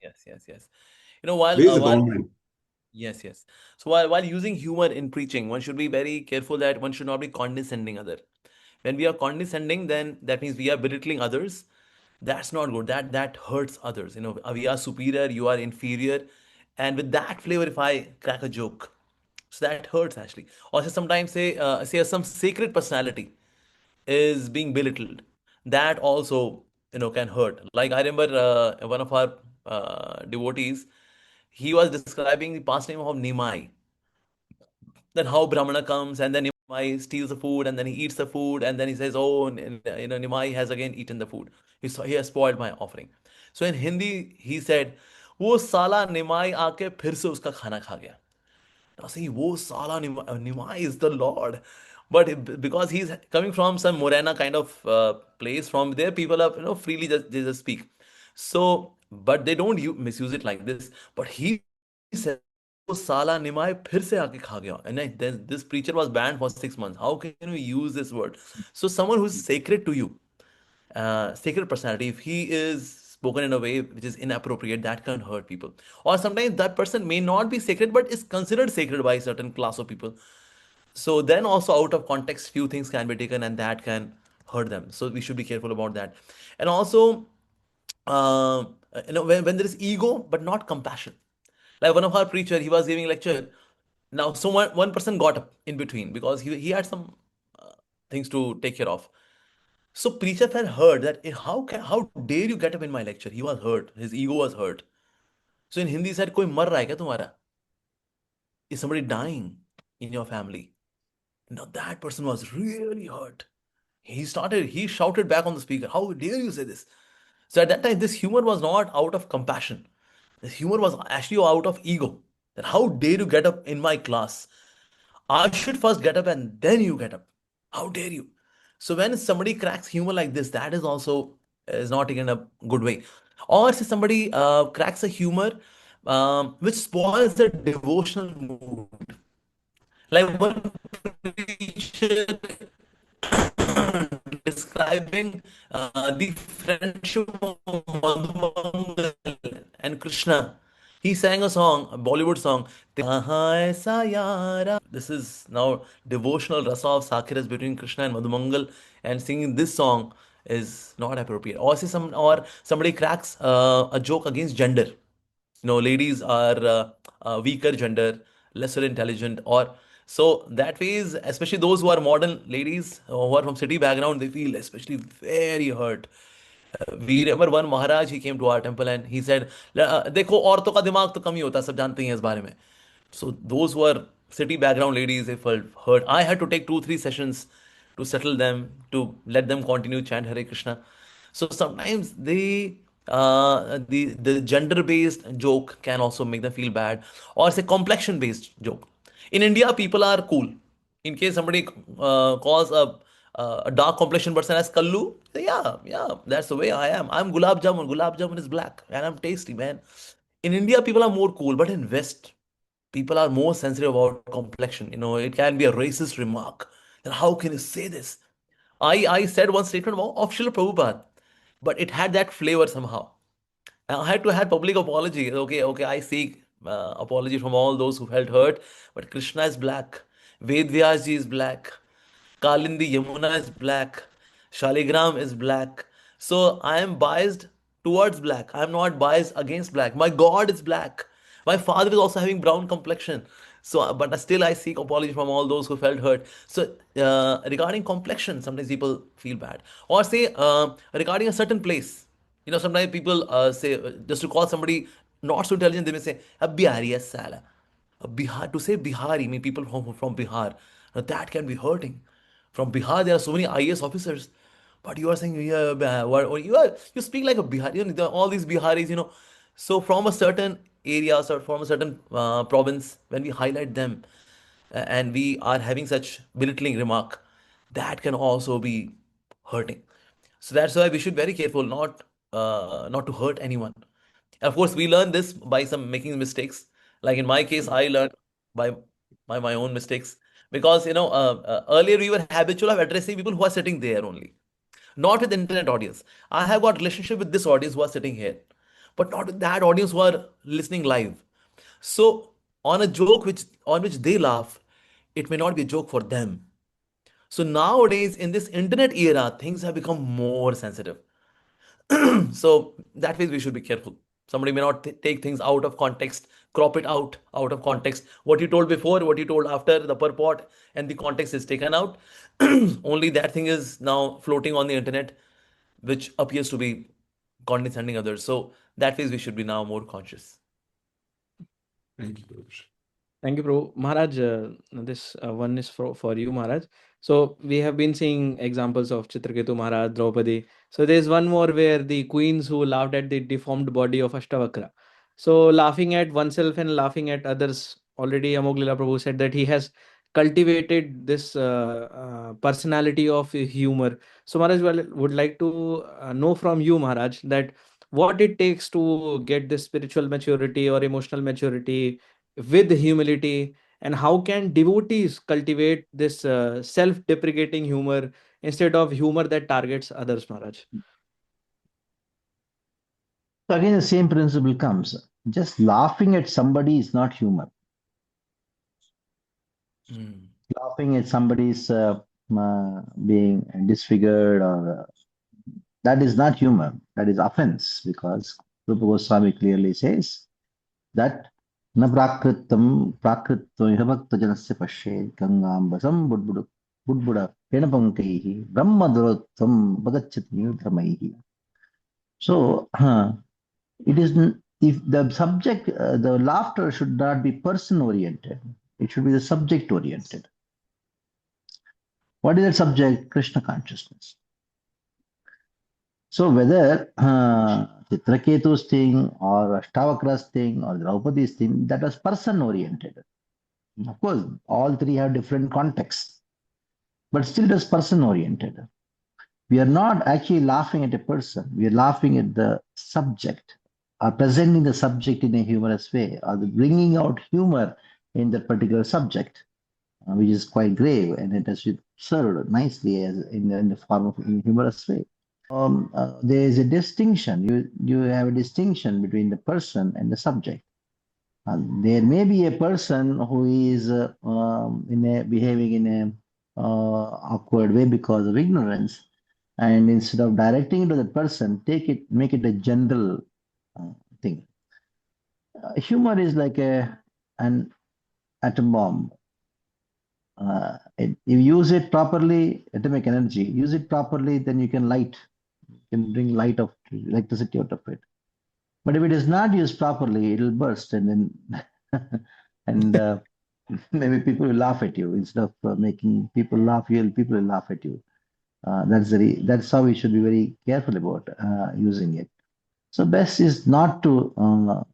Yes, yes, yes. While Where is the boundary? yes, yes. So while using humor in preaching, one should be very careful that one should not be condescending other. When we are condescending, then that means we are belittling others. That's not good. That hurts others. We are superior, you are inferior, and with that flavor, if I crack a joke, so that hurts actually. Also, sometimes say some sacred personality is being belittled. That also can hurt. Like I remember one of our devotees, he was describing the past name of Nimai. Then how Brahmana comes and then Nimai steals the food and then he eats the food and then he says, "Oh, Nimai has again eaten the food. He has spoiled my offering." So in Hindi, he said, "वो साला निमाई आके फिर से उसका खाना खा गया." Now see, wo Sala Nimai is the Lord. But because he's coming from some Morena kind of place, from there people are freely they just speak. So, but they don't misuse it like this. But he said, "वो साला निमाय फिर से आके खा गया." And this preacher was banned for 6 months. How can we use this word? So someone who's sacred to you, sacred personality, if he is spoken in a way which is inappropriate, that can hurt people. Or sometimes that person may not be sacred, but is considered sacred by a certain class of people. So then also out of context, few things can be taken and that can hurt them. So we should be careful about that. And also, when there is ego but not compassion. Like one of our preacher, he was giving lecture. Now, so one person got up in between because he had some uh, things to take care of. So preacher had heard that, how dare you get up in my lecture? He was hurt. His ego was hurt. So in Hindi he said, "कोई मर रहा है क्या तुम्हारा? Is somebody dying in your family?" Now that person was really hurt. He shouted back on the speaker, "How dare you say this?" So at that time, this humor was not out of compassion. This humor was actually out of ego. That how dare you get up in my class? I should first get up and then you get up. How dare you? So when somebody cracks humor like this, that is also is not in a good way. Or say somebody cracks a humor which spoils the devotional mood. Like one preacher describing the friendship of Madhumangal and Krishna. He sang a song, a Bollywood song. This is now devotional rasa of Sakiras between Krishna and Madhumangal, and singing this song is not appropriate. Or say somebody cracks a joke against gender. Ladies are weaker gender, lesser intelligent, or so that ways, especially those who are modern ladies who are from city background, they feel especially very hurt. We remember one Maharaj, he came to our temple and he said, देखो औरतों का दिमाग तो कम ही होता है, सब जानते हैं इस बारे में. So those who are city background ladies, they felt hurt. I had to take 2-3 sessions to settle them, to let them continue chant Hare Krishna. So sometimes the gender based joke can also make them feel bad, or say complexion based joke. In India, people are cool. In case somebody calls a dark complexion person as Kallu, say, yeah, yeah, that's the way I am. I'm Gulab Jamun. Gulab Jamun is black, and I'm tasty, man. In India, people are more cool, but in West, people are more sensitive about complexion. It can be a racist remark. Then how can you say this? I said one statement of Srila Prabhupada, but it had that flavor somehow. I had to have public apology. Okay, okay, I seek apology from all those who felt hurt. But Krishna is black. Ved Vyas ji is black. Kalindi Yamuna is black. Shaligram is black. So I am biased towards black. I am not biased against black. My God is black. My father is also having brown complexion. So, but still, I seek apology from all those who felt hurt. So, regarding complexion, sometimes people feel bad, or say regarding a certain place. Sometimes people say, just to call somebody not so intelligent, they may say, "Ab Bihari hai sala." Bihar, to say Bihari, mean people from Bihar. Now that can be hurting. From Bihar, there are so many IAS officers, but you are saying, yeah, you speak like a Bihari. All these Biharis. So from a certain area, or from a certain province, when we highlight them, and we are having such belittling remark, that can also be hurting. So that's why we should be very careful not to hurt anyone. Of course, we learn this by some making mistakes. Like in my case, I learned by my own mistakes, because earlier we were habitual of addressing people who are sitting there only, not with internet audience. I have got relationship with this audience who are sitting here, but not with that audience who are listening live. So on a joke on which they laugh, it may not be a joke for them. So nowadays, in this internet era, things have become more sensitive. So that way we should be careful. Somebody may not take things out of context, crop it out of context. What you told before, what you told after, the purport and the context is taken out. Only that thing is now floating on the internet, which appears to be condescending others. So that way we should be now more conscious. Thank you, Prabhu. Thank you, Prabhu. Maharaj, this one is for you, Maharaj. So we have been seeing examples of Chitraketu Maharaj, Draupadi. So there's one more where the queens who laughed at the deformed body of Ashtavakra. So laughing at oneself and laughing at others. Already Amoglila Prabhu said that he has cultivated this personality of humor. So Maharaj would like to know from you, Maharaj, that what it takes to get this spiritual maturity or emotional maturity with humility, and how can devotees cultivate this self-deprecating humor instead of humor that targets others, Maharaj? So again, the same principle comes. Just laughing at somebody is not humor. Laughing at somebody's being disfigured or that is not humor. That is offense, because Rupa Goswami clearly says that na prakritam bhakta janasya pashe gangambasam budbuda penapankaihi brahma durottam bagacchati dharmaihi. So it is if the subject, the laughter should not be person oriented. It should be the subject oriented. What is that subject? Krishna consciousness. So whether Chitraketu's thing or Ashtavakra's thing or Draupadi's thing, that was person oriented. Of course, all three have different contexts, but still it was person oriented. We are not actually laughing at a person, we are laughing at the subject, or presenting the subject in a humorous way, or bringing out humor in that particular subject, which is quite grave, and it has been served nicely as in the form of in a humorous way. There is a distinction. You have a distinction between the person and the subject. There may be a person who is behaving in a awkward way because of ignorance, and instead of directing it to the person, make it a general thing. Humor is like an atom bomb. You use it properly, atomic energy. Use it properly, then you can bring electricity out of it. But if it is not used properly, it will burst, and then and maybe people will laugh at you. Instead of making people laugh, people will laugh at you. That's how we should be very careful about using it. So best is not to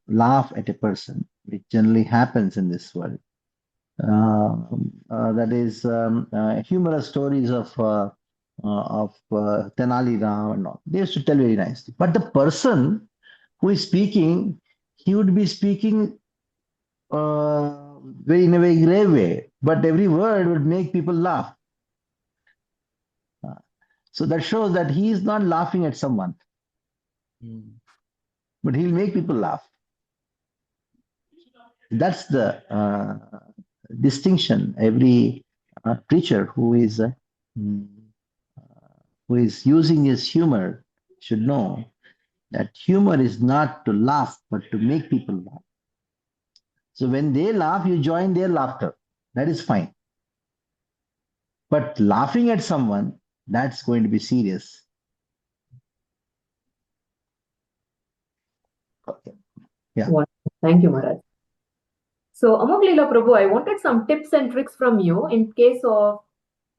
laugh at a person, which generally happens in this world. That is humorous stories of Tenali Ram and all. They used to tell very nicely. But the person who is speaking, he would be speaking in a very grave way, but every word would make people laugh. So that shows that he is not laughing at someone, but he'll make people laugh. That's the distinction. Every preacher who is using his humor should know that humor is not to laugh, but to make people laugh. So when they laugh, you join their laughter. That is fine. But laughing at someone, that's going to be serious. Okay. Yeah. Thank you, Maharaj. So, Amoglila Prabhu, I wanted some tips and tricks from you in case of,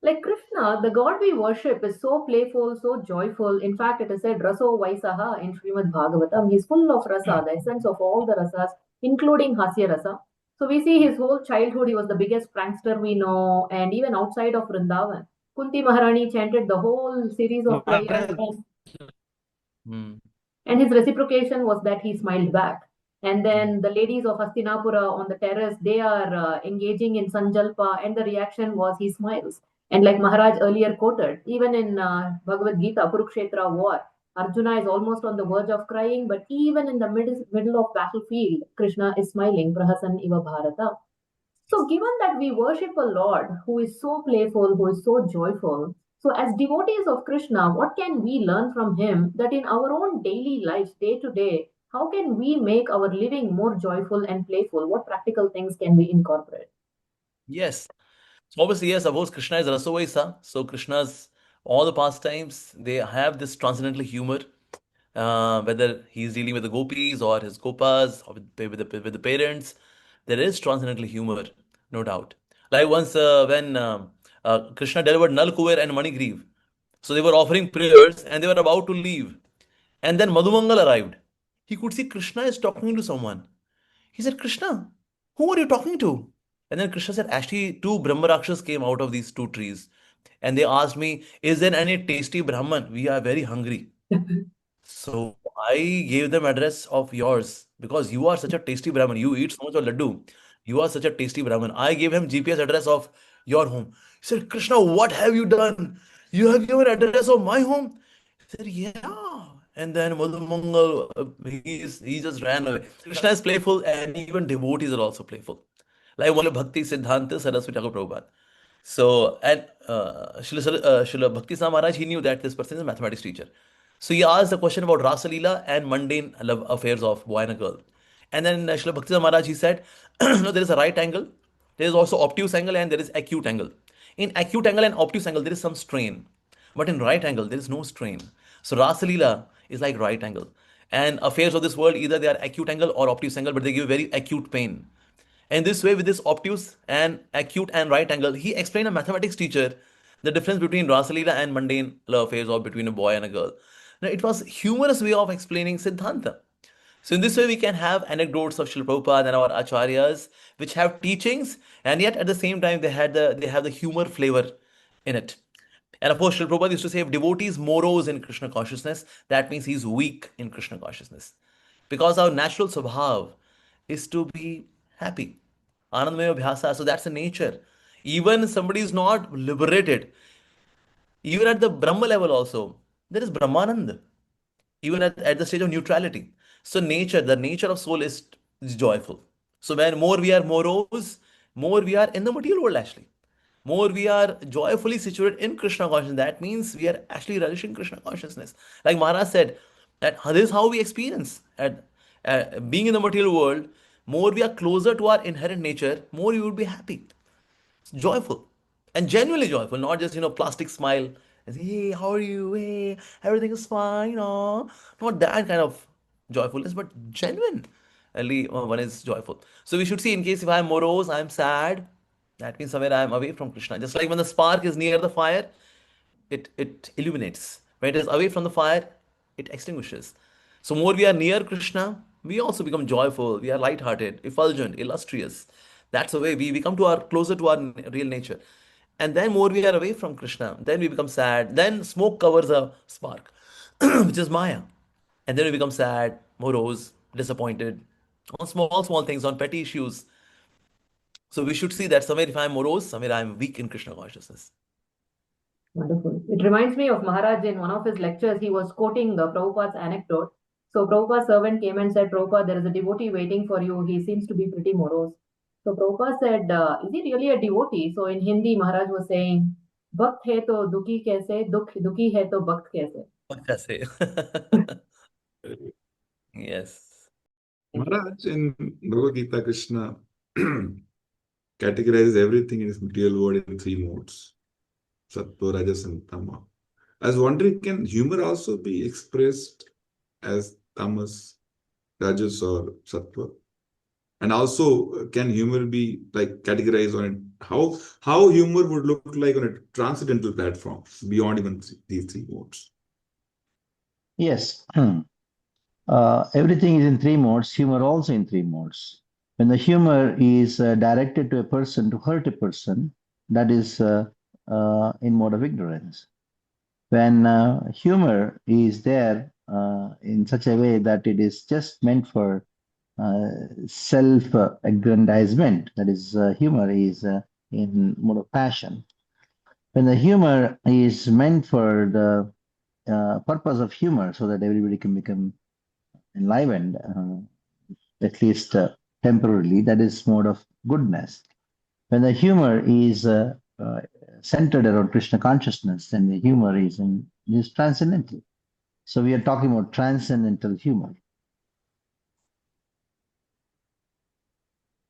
like Krishna, the God we worship is so playful, so joyful. In fact, it is said, Raso Vaisaha in Srimad Bhagavatam. He's full of rasa, the essence of all the rasas, including Hasya Rasa. So we see his whole childhood, he was the biggest prankster we know, and even outside of Vrindavan. Kunti Maharani chanted the whole series of prayers, and his reciprocation was that he smiled back. And then the ladies of Hastinapura on the terrace, they are engaging in Sanjalpa, and the reaction was he smiles. And like Maharaj earlier quoted, even in Bhagavad Gita, Kurukshetra war, Arjuna is almost on the verge of crying, but even in the middle of battlefield, Krishna is smiling, Prahasan Iva Bharata. So, given that we worship a Lord who is so playful, who is so joyful, so as devotees of Krishna, what can we learn from him that in our own daily lives, day to day, how can we make our living more joyful and playful? What practical things can we incorporate? Yes. So obviously, yes, of course, Krishna is Rasovaisa. So Krishna's all the pastimes, they have this transcendental humor. Whether he's dealing with the gopis or his gopas or with the parents, there is transcendental humor, no doubt. Like once when Krishna delivered Nal Kuver and Manigriv, so they were offering prayers and they were about to leave. And then Madhumangal arrived. He could see Krishna is talking to someone. He said, Krishna, who are you talking to? And then Krishna said, actually, two Brahma Rakshas came out of these two trees. And they asked me, is there any tasty Brahman? We are very hungry. So I gave them address of yours because you are such a tasty Brahman. You eat so much of laddu. You are such a tasty Brahman. I gave him GPS address of your home. He said, Krishna, what have you done? You have given address of my home? He said, yeah. And then Madhumangal, he just ran away. Krishna is playful and even devotees are also playful. Like one of Bhakti Siddhanta Saraswati Thakur Prabhupada. So, and Srila Bhakti Maharaj, he knew that this person is a mathematics teacher. So he asked a question about Rasa Leela and mundane love affairs of boy and a girl. And then Srila Bhakti Maharaj, he said, no, there is a right angle, there is also obtuse angle, and there is acute angle. In acute angle and obtuse angle, there is some strain. But in right angle, there is no strain. So Rasa Leela is like right angle. And affairs of this world, either they are acute angle or obtuse angle, but they give very acute pain. And this way, with this obtuse and acute and right angle, he explained a mathematics teacher the difference between Rasalila and mundane love affairs or between a boy and a girl. Now, it was humorous way of explaining Siddhanta. So in this way, we can have anecdotes of Srila Prabhupada and our acharyas, which have teachings, and yet at the same time they have the humor flavor in it. And of course, Srila Prabhupada used to say, if devotee is morose in Krishna consciousness, that means he's weak in Krishna consciousness. Because our natural swabhav is to be happy. Anandamaya Bhyasa. So that's the nature. Even somebody is not liberated, even at the Brahma level also, there is Brahmananda, even at the stage of neutrality. So nature, the nature of soul is joyful. So when more we are morose, more we are in the material world actually. More we are joyfully situated in Krishna consciousness. That means we are actually relishing Krishna consciousness. Like Maharaj said, that this is how we experience at being in the material world. More we are closer to our inherent nature, more you will be happy, joyful, and genuinely joyful, not just plastic smile and say, hey, how are you, hey, everything is fine, not that kind of joyfulness, but genuine only one is joyful. So we should see, in case if I am morose, I am sad, that means somewhere I am away from Krishna. Just like when the spark is near the fire, it illuminates. When it is away from the fire, it extinguishes. So more we are near Krishna, we also become joyful. We are light-hearted, effulgent, illustrious. That's the way we come to our closer to our real nature. And then more we are away from Krishna, then we become sad. Then smoke covers a spark, which is Maya. And then we become sad, morose, disappointed on small things, on petty issues. So we should see that somewhere if I'm morose, somewhere I'm weak in Krishna consciousness. Wonderful. It reminds me of Maharaj in one of his lectures. He was quoting Prabhupada's anecdote. So Prabhupada's servant came and said, Prabhupada, there is a devotee waiting for you. He seems to be pretty morose. So Prabhupada said, is he really a devotee? So in Hindi, Maharaj was saying, Bhakt hai to dukhi kaise, dukhi hai to bhakt kaise. What can I say? Yes. Maharaj, in Bhagavad Gita, Krishna categorizes everything in this material world in three modes: Sattva, Rajas, and Tama. I was wondering, can humor also be expressed as Tamas, Rajas, or Sattva? And also, can humor be like categorized on it? How humor would look like on a transcendental platform beyond even these three modes? Yes. Everything is in three modes, humor also in three modes. When the humor is directed to a person to hurt a person, that is in mode of ignorance. When humor is there in such a way that it is just meant for self-aggrandizement, that is, humor is in mode of passion. When the humor is meant for the purpose of humor, so that everybody can become enlivened, at least temporarily, that is mode of goodness. When the humor is centered around Krishna consciousness, then the humor is transcendental. So we are talking about transcendental humor.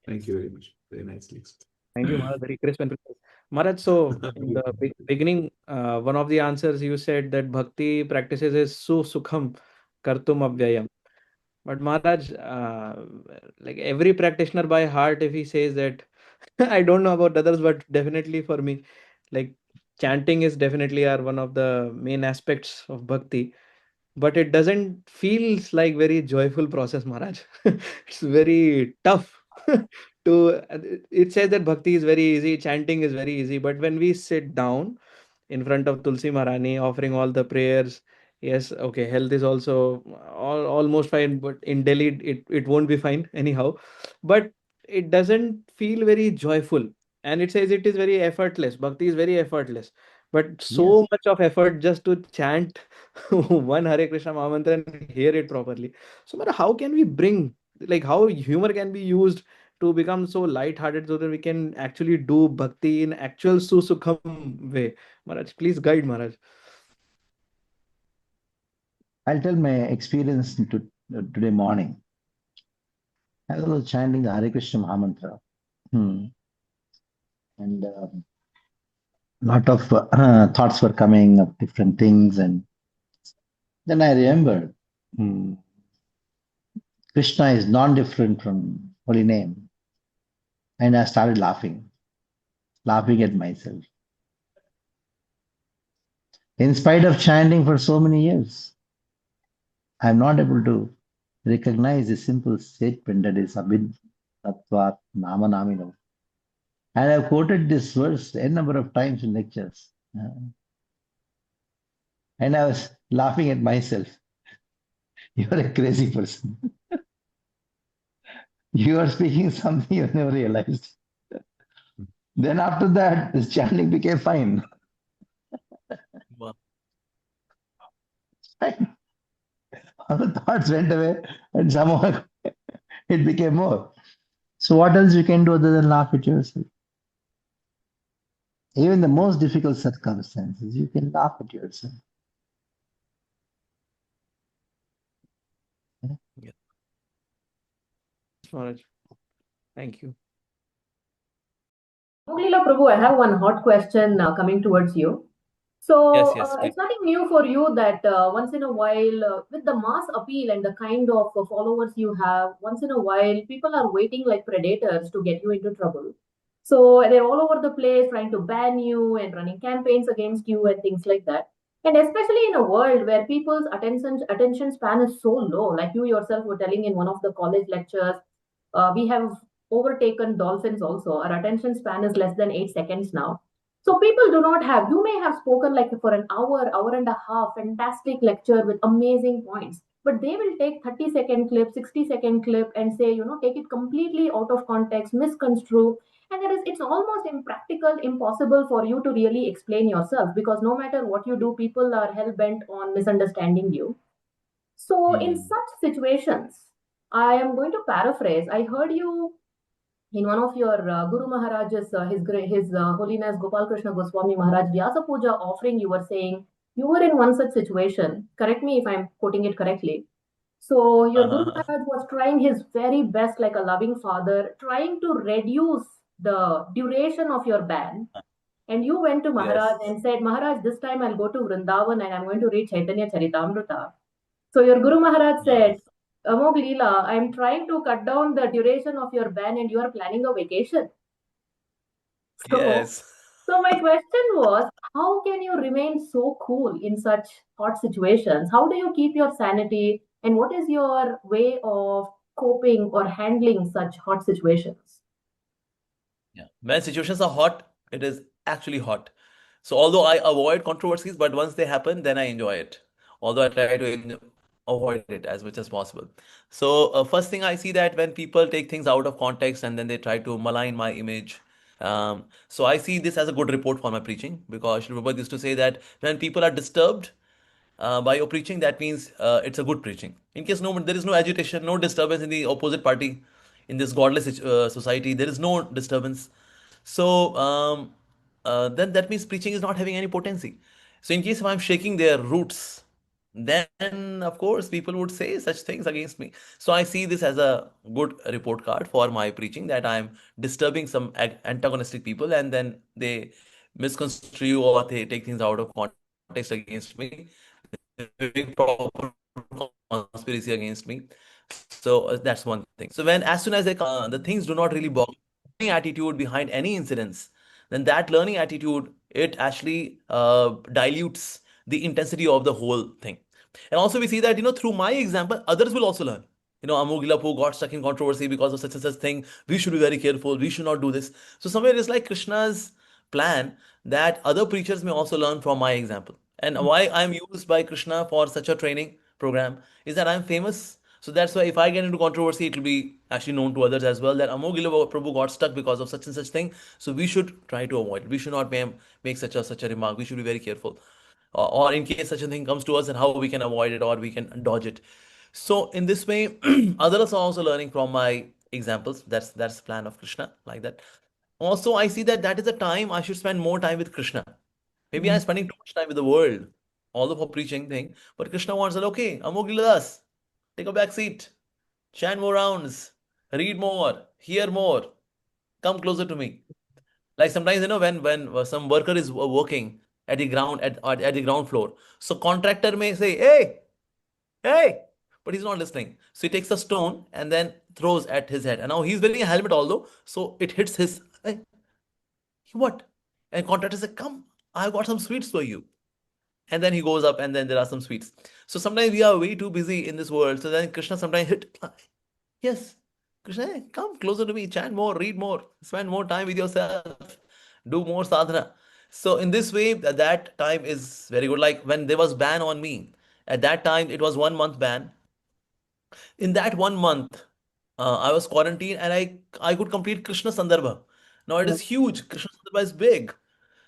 Thank you very much. Very nicely explained. Thank you, Maharaj. Very crisp and precise. Maharaj, so in the beginning, one of the answers you said that bhakti practices is su sukham kartum avyayam. But Maharaj, like every practitioner by heart, if he says that, I don't know about others, but definitely for me, like chanting is definitely are one of the main aspects of bhakti. But it doesn't feels like very joyful process, Maharaj. It's very tough to. It says that bhakti is very easy, chanting is very easy, but when we sit down in front of Tulsi Maharani, offering all the prayers. Yes, okay, health is also almost fine, but in Delhi, it won't be fine anyhow. But it doesn't feel very joyful. And it says it is very effortless. Bhakti is very effortless. But Yes. so much of effort just to chant one Hare Krishna Mahamantra and hear it properly. So, Mara, how can we bring, like, how humor can be used to become so light-hearted so that we can actually do bhakti in actual susukham way? Maharaj, please guide Maharaj. I'll tell my experience today morning. I was chanting the Hare Krishna Mahamantra. And lot of thoughts were coming of different things. And then I remembered Krishna is non-different from holy name. And I started laughing at myself. In spite of chanting for so many years, I'm not able to recognize the simple statement that is Abid Tattvat Nama Namino. And I've quoted this verse a number of times in lectures. And I was laughing at myself. You're a crazy person. You are speaking something you never realized. Then after that, this chanting became fine. Wow. All the thoughts went away and somehow it became more. So what else you can do other than laugh at yourself? Even the most difficult circumstances, you can laugh at yourself. Yeah. Maharaj. Thank you. Leela Prabhu, I have one hot question coming towards you. Yes, So yes, please. it's nothing new for you that once in a while, with the mass appeal and the kind of followers you have, once in a while, people are waiting like predators to get you into trouble. So they're all over the place trying to ban you and running campaigns against you and things like that. And especially in a world where people's attention span is so low, like you yourself were telling in one of the college lectures, we have overtaken dolphins also. Our attention span is less than 8 seconds now. So people do not have, you may have spoken like for an hour, hour and a half, fantastic lecture with amazing points. But they will take 30-second clip, 60-second clip and say, take it completely out of context, misconstrue. And it's almost impractical, impossible for you to really explain yourself because no matter what you do, people are hell bent on misunderstanding you. So in Hmm. such situations, I am going to paraphrase. I heard you in one of your Guru Maharaj's, his Holiness Gopal Krishna Goswami Maharaj Vyasa Puja offering, you were saying you were in one such situation. Correct me if I'm quoting it correctly. So your Guru Uh-huh. Maharaj was trying his very best, like a loving father, trying to reduce the duration of your ban. And you went to Yes, Maharaj and said, Maharaj, this time I'll go to Vrindavan and I'm going to read Chaitanya Charitamrita. So your Guru Maharaj uh, said, Amog Leela, I'm trying to cut down the duration of your ban and you are planning a vacation. So, yes. so my question was, how can you remain so cool in such hot situations? How do you keep your sanity? And what is your way of coping or handling such hot situations? Yeah. When situations are hot, it is actually hot. So although I avoid controversies, but once they happen, then I enjoy it. Although I try to avoid it as much as possible. So first thing I see that when people take things out of context and then they try to malign my image. So I see this as a good report for my preaching because Sri Prabhupada used to say that when people are disturbed by your preaching, that means it's a good preaching. In case there is no agitation, no disturbance in the opposite party, in this godless society, there is no disturbance. So then that means preaching is not having any potency. So in case if I'm shaking their roots, then of course people would say such things against me. So I see this as a good report card for my preaching that I'm disturbing some antagonistic people and then they misconstrue or they take things out of context against me. They're doing proper conspiracy against me. So that's one thing. So when as soon as they come, the things do not really bother learning attitude behind any incidents, then that learning attitude it actually dilutes the intensity of the whole thing. And also we see that through my example, others will also learn. Amogila Po got stuck in controversy because of such and such thing. We should be very careful. We should not do this. So somewhere it's like Krishna's plan that other preachers may also learn from my example. And why I'm used by Krishna for such a training program is that I'm famous. So that's why if I get into controversy, it will be actually known to others as well that Amogila Prabhu got stuck because of such and such thing. So we should try to avoid it. We should not make such a remark. We should be very careful. Or in case such a thing comes to us, and how we can avoid it or we can dodge it. So in this way, others are also learning from my examples. That's the plan of Krishna, like that. Also, I see that that is a time I should spend more time with Krishna. Maybe I'm spending too much time with the world. although for preaching thing. But Krishna wants that, okay, Amoglilas, take a back seat, chant more rounds, read more, hear more, come closer to me. Like sometimes, when some worker is working at the ground at the ground floor, so contractor may say, hey, but he's not listening. So he takes a stone and then throws at his head. And now he's wearing a helmet, although, so it hits his. Hey, what? And contractor says, come, I've got some sweets for you. And then he goes up, and then there are some sweets. So sometimes we are way too busy in this world. So then Krishna sometimes hit. Yes, Krishna, hey, come closer to me, chant more, read more, spend more time with yourself, do more sadhana. So in this way, that time is very good. Like when there was ban on me, at that time it was 1 month ban. In that 1 month, I was quarantined, and I could complete Krishna Sandarbha. Now it Yeah. is huge. Krishna Sandarbha is big.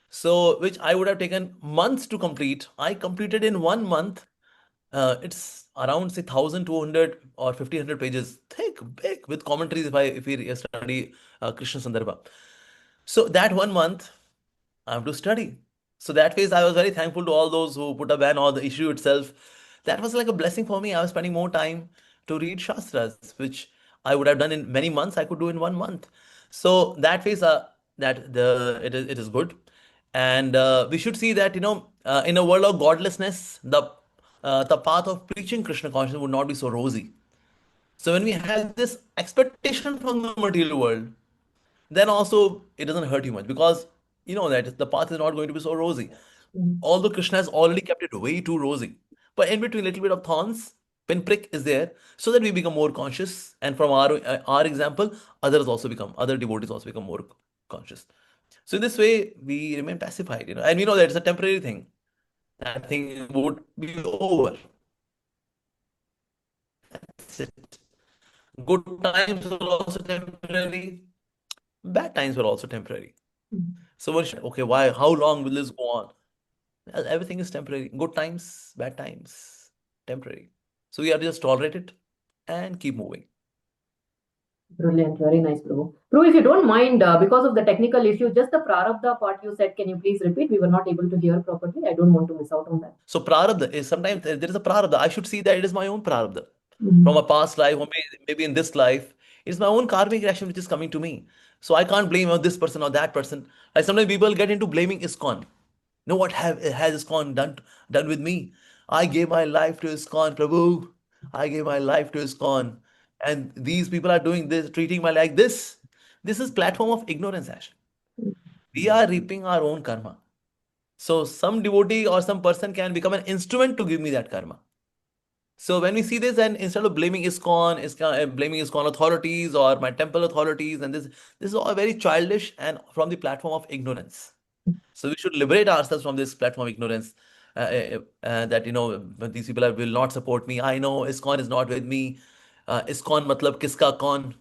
So which I would have taken months to complete. I completed in 1 month. It's around say 1,200 or 1,500 pages, thick, big, with commentaries if we study Krishna Sandarbha. So that 1 month, I have to study. So that phase, I was very thankful to all those who put a ban on the issue itself. That was like a blessing for me. I was spending more time to read Shastras, which I would have done in many months. I could do in 1 month. So that phase, it is good, and we should see that in a world of godlessness, the path of preaching Krishna consciousness would not be so rosy. So when we have this expectation from the material world, then also it doesn't hurt you much, because you know that the path is not going to be so rosy. Mhm. Although Krishna has already kept it way too rosy. But in between, little bit of thorns, pinprick is there, so that we become more conscious. And from our example, other devotees also become more conscious. So in this way, we remain pacified, and we know that it's a temporary thing. That thing would be over. That's it. Good times were also temporary. Bad times were also temporary. Mhm. So what okay, why? How long will this go on? Well, everything is temporary. Good times, bad times, temporary. So we have to just tolerate it and keep moving. Brilliant, very nice, Prabhu. Prabhu, if you don't mind, because of the technical issue, just the prarabdha part you said, can you please repeat? We were not able to hear properly. I don't want to miss out on that. So prarabdha is sometimes there is a prarabdha. I should see that it is my own prarabdha from Mhm. a past life, or maybe in this life. It's my own karmic reaction which is coming to me. So I can't blame this person or that person. Like sometimes people get into blaming ISKCON. No, what has ISKCON done with me? I gave my life to ISKCON, Prabhu. I gave my life to ISKCON. And these people are doing this, treating me like this. This is platform of ignorance, Ash. We are reaping our own karma. So some devotee or some person can become an instrument to give me that karma. So when we see this, and instead of blaming blaming ISKCON authorities or my temple authorities, and this is all very childish and from the platform of ignorance. So we should liberate ourselves from this platform of ignorance. That but these people will not support me. I know ISKCON is not with me. ISKCON matlab kiska con?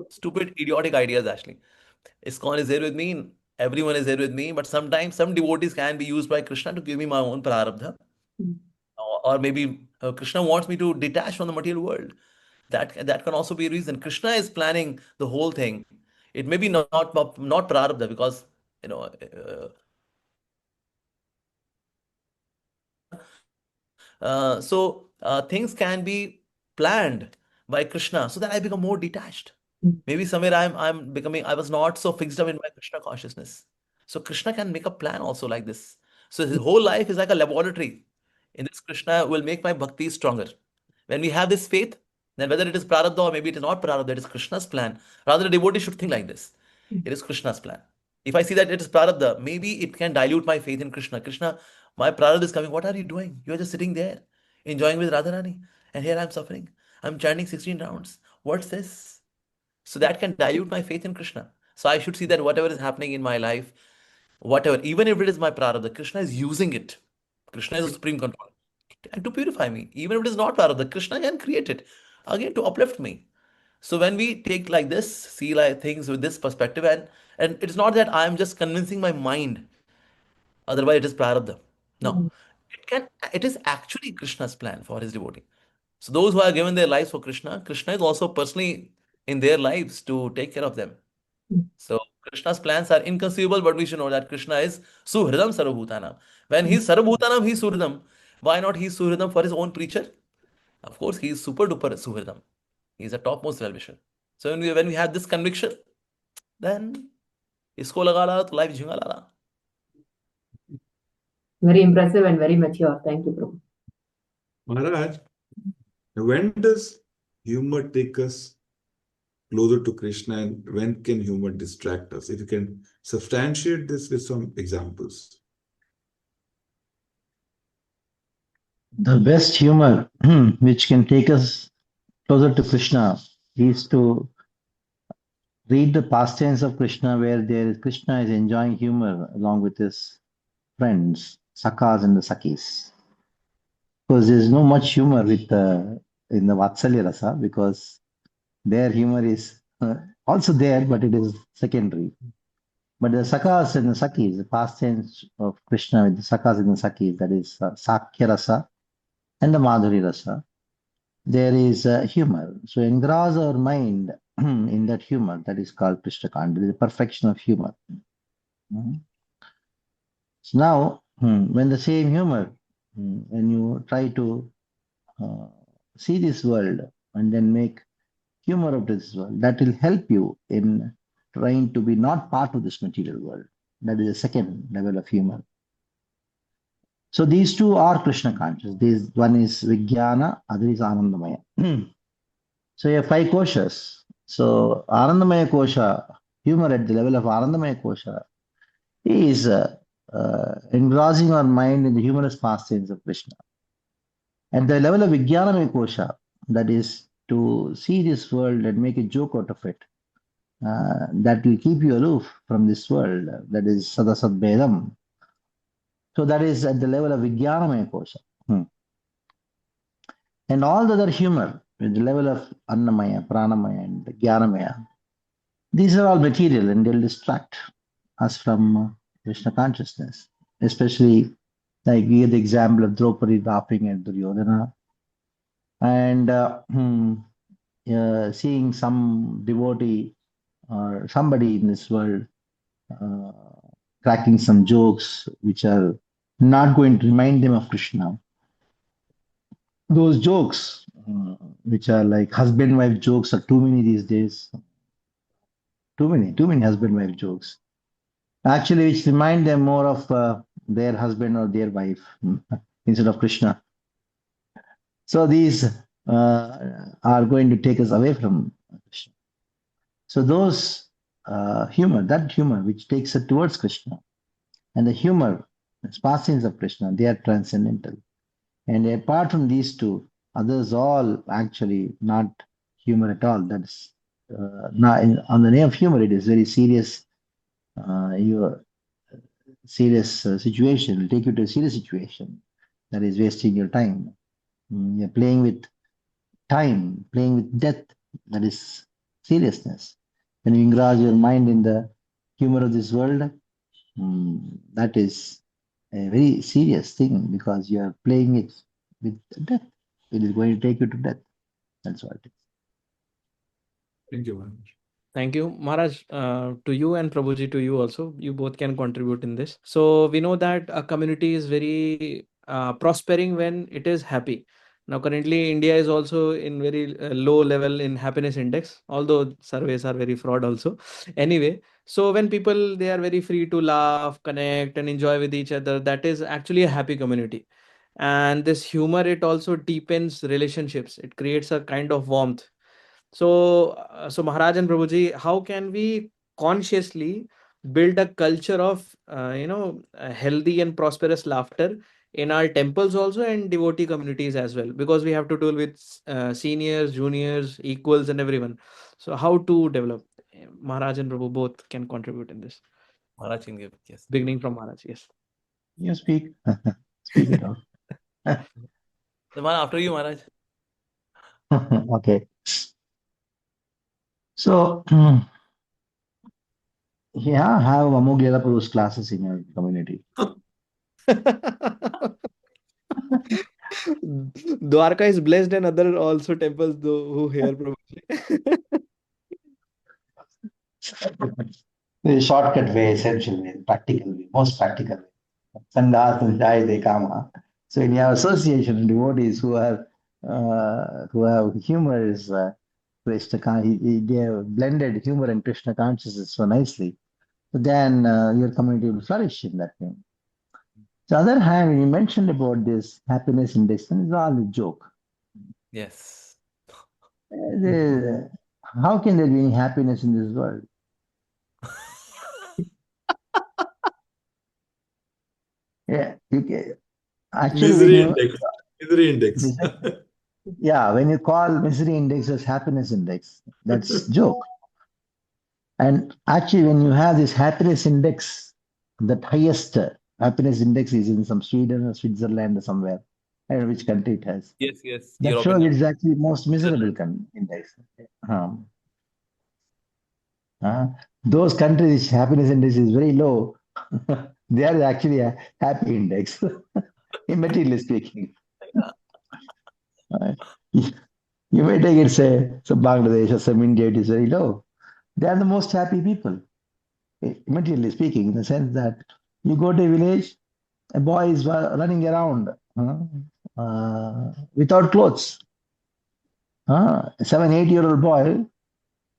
Stupid, idiotic ideas, actually. ISKCON is there with me. Everyone is there with me. But sometimes some devotees can be used by Krishna to give me my own prarabdha. Mhm. Or maybe Krishna wants me to detach from the material world. That can also be a reason. Krishna is planning the whole thing. It may be not prarabdha, because you know things can be planned by Krishna, so that I become more detached. Mhm. Maybe somewhere I was not so fixed up in my Krishna consciousness. So Krishna can make a plan also like this. So his whole life is like a laboratory. In this, Krishna will make my bhakti stronger. When we have this faith, then whether it is prarabdha or maybe it is not prarabdha, it is Krishna's plan. Rather, the devotee should think like this. It is Krishna's plan. If I see that it is prarabdha, maybe it can dilute my faith in Krishna. Krishna, my prarabdha is coming. What are you doing? You are just sitting there, enjoying with Radharani. And here I'm suffering. I'm chanting 16 rounds. What's this? So that can dilute my faith in Krishna. So I should see that whatever is happening in my life, whatever, even if it is my prarabdha, Krishna is using it. Krishna is the supreme control. And to purify me. Even if it is not prarabdha, Krishna can create it. Again, to uplift me. So when we take like this, see like things with this perspective, and it's not that I'm just convincing my mind, otherwise it is prarabdha. No. Mhm. It is actually Krishna's plan for his devotee. So those who have given their lives for Krishna, Krishna is also personally in their lives to take care of them. So Krishna's plans are inconceivable, but we should know that Krishna is Suhridam Sarvabhutanam. When he's Sarvabhutanam, he's Suhridam. Why not he's Suhridam for his own preacher? Of course, he is super duper Suhridam. He's a topmost well-wisher. So when we have this conviction, then isko laga la to life jhinga la. Very impressive and very mature. Thank you, Prabhu. Maharaj, when does humor take us closer to Krishna, and when can humor distract us? If you can substantiate this with some examples. The best humor which can take us closer to Krishna is to read the pastimes of Krishna, where Krishna is enjoying humor along with his friends, Sakas and the Sakis. Because there's no much humor with in the Vatsalya Rasa, because their humor is also there, but it is secondary. But the Sakas and the Sakis, the pastimes of Krishna with the Sakas and the Sakis, that is Sakya Rasa and the Madhuri Rasa, there is humor. So engross our mind in that humor, that is called Krishna Kanda, the perfection of humor. So now, when the same humor, when you try to see this world and then make humor of this world, that will help you in trying to be not part of this material world. That is the second level of humor. So these two are Krishna conscious. One is Vijnana, other is Anandamaya. So you have 5 koshas. So Anandamaya kosha, humor at the level of Anandamaya kosha, is engrossing our mind in the humorous pastimes of Krishna. At the level of Vijnanamaya kosha, that is to see this world and make a joke out of it, that will keep you aloof from this world, that is Sadasat Bedam. So that is at the level of Vijnanamaya kosha. And all the other humor at the level of Annamaya, Pranamaya, and Jnanamaya, these are all material and they'll distract us from Krishna consciousness. Especially, like we have the example of Draupadi laughing at Duryodhana, and seeing some devotee or somebody in this world cracking some jokes which are not going to remind them of Krishna. Those jokes, which are like husband-wife jokes, are too many these days. Too many husband-wife jokes. Actually, which remind them more of their husband or their wife instead of Krishna. So these are going to take us away from Krishna. So those that humor which takes us towards Krishna, and the humor, the pastimes of Krishna, they are transcendental. And apart from these two, others all actually not humor at all. That's not on the name of humor. It is very serious. Your serious situation will take you to a serious situation that is wasting your time. You're playing with time, playing with death. That is seriousness. When you engross your mind in the humor of this world, that is a very serious thing, because you are playing it with death. It is going to take you to death. That's what it is. Thank you, Maharaj. Thank you, Maharaj. To you and Prabhuji, to you also. You both can contribute in this. So we know that a community is very prospering when it is happy. Now, currently, India is also in very low level in happiness index, although surveys are very fraud also. Anyway, so when people, they are very free to laugh, connect, and enjoy with each other, that is actually a happy community. And this humor, it also deepens relationships. It creates a kind of warmth. So Maharaj and Prabhuji, how can we consciously build a culture of, healthy and prosperous laughter in our temples also and devotee communities as well? Because we have to deal with seniors, juniors, equals, and everyone. So how to develop? Maharaj and Prabhu both can contribute in this. Maharaj can give, yes. Beginning from Maharaj, yes. You speak. Speak it out. So, Maharaj, after you, Maharaj. Okay. So, yeah, have Amog Prabhu's classes in your community. Dwarka is blessed and other also temples though who hear Prabhuji. The shortcut way, essential way, practical way, most practical way. Sangat and Jai de Kama. So in your association, devotees who have humor is Krishna, they have blended humor and Krishna consciousness so nicely. So then your community will flourish in that way. The other hand, when you mentioned about this happiness index, it's all a joke. Yes. How can there be any happiness in this world? Yeah, actually, when Misery you index. Misery index. yeah, when you call misery index as happiness index, that's joke. And actually, when you have this happiness index, that highest happiness index is in some Sweden or Switzerland or somewhere. I don't know which country it has. Yes. That European shows country. it's actually most miserable Switzerland. index. Um, uh, those countries which happiness index is very low, they are actually a happy index, materially speaking. Uh, you may take it, say, some Bangladesh or some India, it is very low. They are the most happy people, materially speaking, in the sense that you go to a village, a boy is running around without clothes. A 7, 8 year old boy,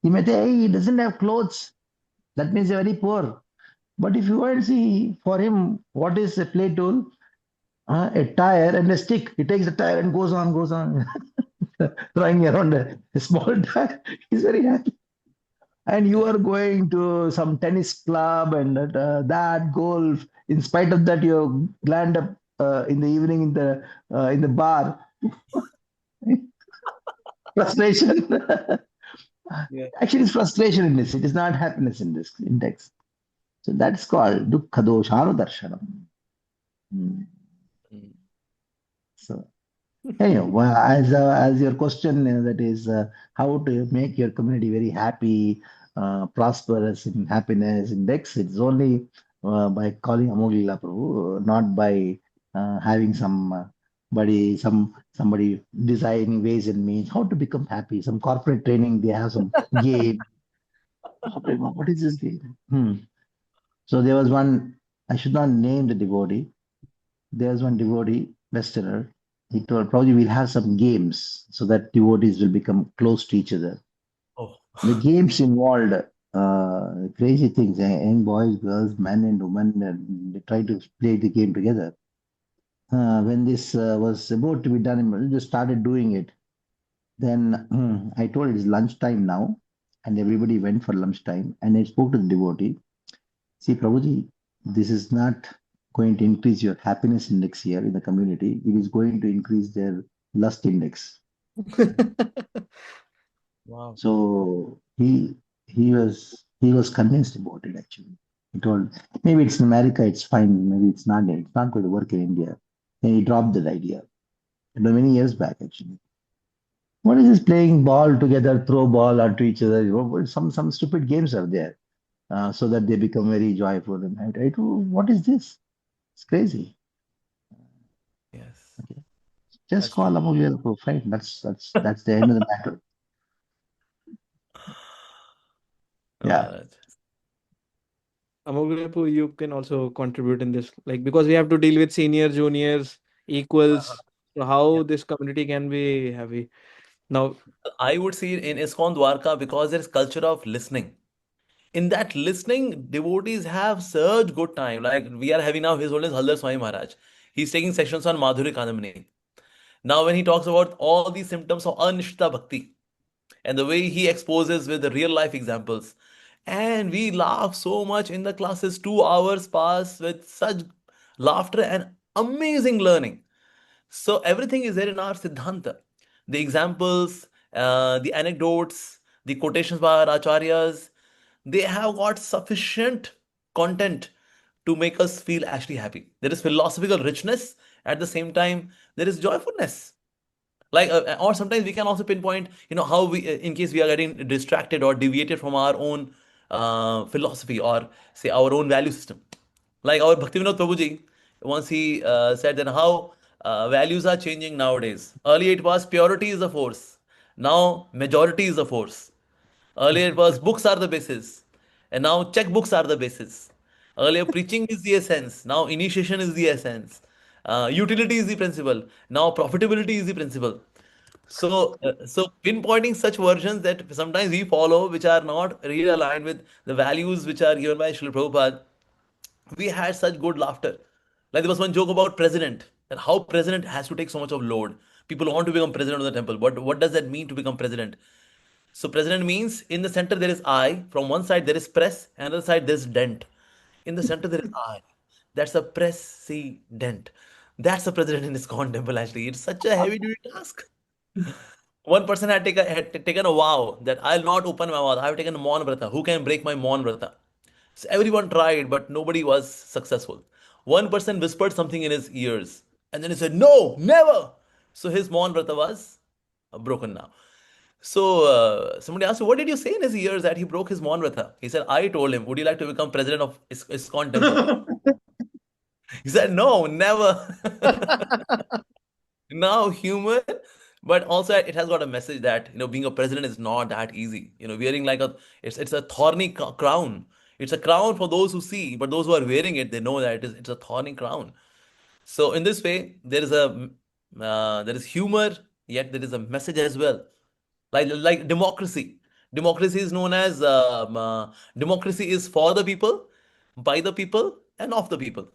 he may say, hey, he doesn't have clothes. That means he's very poor. But if you want to see for him what is a play tool, a tire and a stick. He takes the tire and goes on, throwing around a small tire. He's very happy. And you Yeah. are going to some tennis club and that golf. In spite of that, you land up in the evening in the bar. Frustration. Yeah. Actually, it's frustration in this. It is not happiness in this index. So that's called dukkha doshanu darshanam. Hmm. Mm. So anyhow, well, as your question that is how to make your community very happy, prosperous in happiness index. It's only by calling Amogila Prabhu, not by having somebody designing ways and means how to become happy. Some corporate training, they have some game. What is this game? So there was one. I should not name the devotee. There's one devotee, Westerner. He told probably we'll have some games so that devotees will become close to each other. Oh. The games involved crazy things, young boys, girls, men, and women, and they try to play the game together. When this was about to be done, we just started doing it. Then I told it's lunchtime now, and everybody went for lunchtime. And I spoke to the devotee. See, Prabhuji, this is not going to increase your happiness index here in the community. It is going to increase their lust index. Wow. So he was convinced about it actually. He told maybe it's in America, it's fine, maybe it's not going to work in India. Then he dropped that idea. It was many years back actually. What is this playing ball together, throw ball onto each other? Some stupid games are there. So that they become very joyful. And I do, what is this? It's crazy. Yes. Okay. Just That's call true. Amogila Pro, fine. That's the end of the matter. Yeah. Maharaj. Amograpu, you can also contribute in this, like because we have to deal with senior, juniors, Uh-huh. equals. So Yeah. how this community can be happy now? I would see in ISKCON Dwarka because there is culture of listening. In that listening, devotees have such good time. Like we are having now, His Holiness Haldar Swami Maharaj. He's taking sessions on Madhuri Kadamini. Now, when he talks about all these symptoms of Anishtha Bhakti and the way he exposes with the real life examples, and we laugh so much in the classes, 2 hours pass with such laughter and amazing learning. So everything is there in our Siddhanta. The examples, the anecdotes, the quotations by our acharyas, they have got sufficient content to make us feel actually happy. There is philosophical richness. At the same time, there is joyfulness. Like, or sometimes we can also pinpoint, how we, in case we are getting distracted or deviated from our own philosophy or say our own value system. Like our Bhaktivinoda Prabhuji, once he said that how values are changing nowadays. Earlier it was purity is the force. Now majority is the force. Earlier it was books are the basis. And now checkbooks are the basis. Earlier, preaching is the essence. Now, initiation is the essence. Utility is the principle. Now, profitability is the principle. So pinpointing such versions that sometimes we follow, which are not really aligned with the values which are given by Srila Prabhupada, we had such good laughter. Like there was one joke about president, and how president has to take so much of load. People want to become president of the temple. What does that mean to become president? So president means in the center there is I. From one side there is press, and other side there is dent. In the center there is I. That's a president. That's the president in ISKCON temple. Actually, it's such a heavy duty task. One person had taken a vow that I'll not open my mouth. I have taken a Maun Vrata. Who can break my Maun Vrata? So everyone tried, but nobody was successful. One person whispered something in his ears, and then he said, "No, never." So his Maun Vrata was broken now. So somebody asked, "What did you say in his ears that he broke his Maun Vrata?" He said, "I told him, would you like to become president of ISKCON temple?" He said, "No, never." Now humor, but also it has got a message that being a president is not that easy. Wearing like it's a thorny crown. It's a crown for those who see, but those who are wearing it, they know that it's a thorny crown. So in this way, there is humor, yet there is a message as well. Like democracy. Democracy is known as democracy is for the people, by the people, and of the people.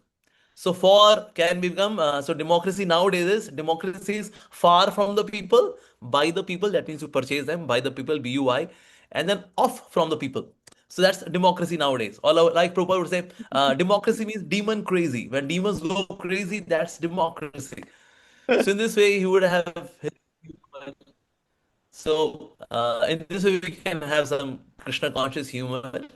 So for can become so democracy nowadays is democracy is far from the people, by the people. That means you purchase them by the people, BUI, and then off from the people. So that's democracy nowadays. Like Prabhupada would say, democracy means demon crazy. When demons go crazy, that's democracy. So in this way, he would have his so, in this way, we can have some Krishna conscious humor,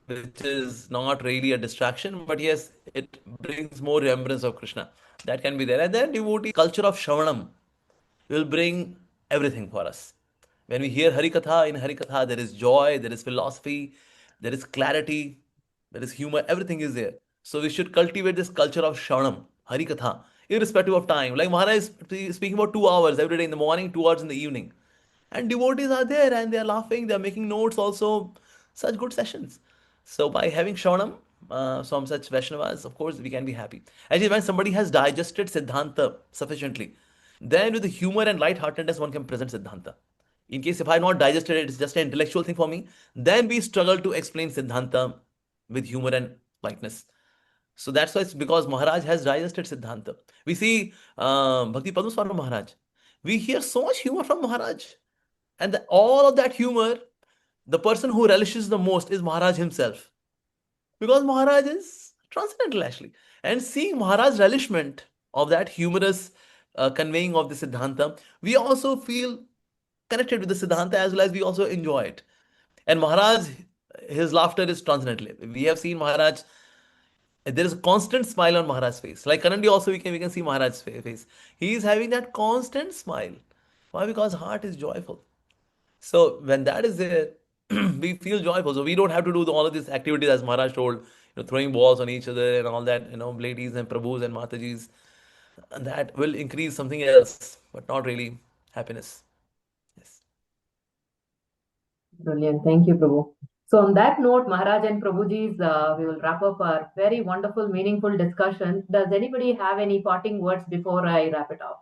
which is not really a distraction, but yes, it brings more remembrance of Krishna. That can be there. And then devotee culture of Shravanam will bring everything for us. When we hear Harikatha, in Harikatha, there is joy, there is philosophy, there is clarity, there is humor, everything is there. So we should cultivate this culture of Shravanam, Harikatha, irrespective of time. Like Maharaj is speaking about 2 hours every day in the morning, 2 hours in the evening. And devotees are there and they're laughing, they're making notes also. Such good sessions. So by having Shravanam, from such Vaishnavas, of course, we can be happy. Actually, when somebody has digested Siddhanta sufficiently, then with the humor and lightheartedness, one can present Siddhanta. In case if I not digested it, it's just an intellectual thing for me, then we struggle to explain Siddhanta with humor and lightness. So that's why it's because Maharaj has digested Siddhanta. We see Bhakti Padmaswami Maharaj. We hear so much humor from Maharaj. And all of that humor, the person who relishes the most is Maharaj himself. Because Maharaj is transcendental actually. And seeing Maharaj's relishment of that humorous conveying of the Siddhanta, we also feel connected with the Siddhanta as well as we also enjoy it. And Maharaj, his laughter is transcendental. We have seen Maharaj, there is a constant smile on Maharaj's face. Like currently also we can see Maharaj's face. He is having that constant smile. Why? Because heart is joyful. So when that is there, we feel joyful. So we don't have to do all of these activities as Maharaj told, throwing balls on each other and all that, ladies and prabhus and matajis. And that will increase something else, but not really happiness. Yes. Brilliant. Thank you, Prabhu. So on that note, Maharaj and Prabhuji's, we will wrap up our very wonderful, meaningful discussion. Does anybody have any parting words before I wrap it up?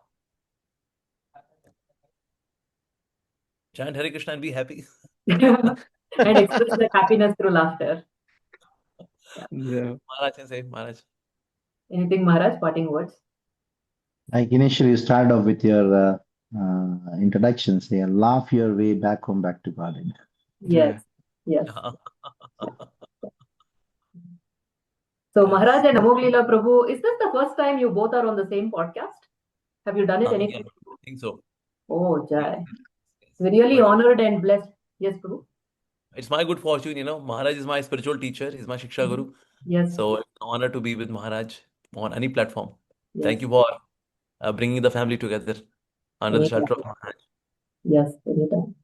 Chant Hare Krishna and be happy. And express the happiness through laughter. Yeah. Maharaj can say, Maharaj. Anything, Maharaj? Parting words? Like initially, you start off with your introduction, say, laugh your way back home, back to Godhead. Yes. Yeah. Yes. So, Yes. Maharaj and Amoglila Prabhu, is this the first time you both are on the same podcast? Have you done it Yeah, anything? I think so. Oh, Jai. Yes. We're really But honored and blessed. Yes, Prabhu? it's my good fortune, Maharaj is my spiritual teacher, he's my Shiksha Guru. Yes. So it's an honor to be with Maharaj on any platform. Yes. Thank you for bringing the family together under the shelter of Maharaj. Yes, anytime.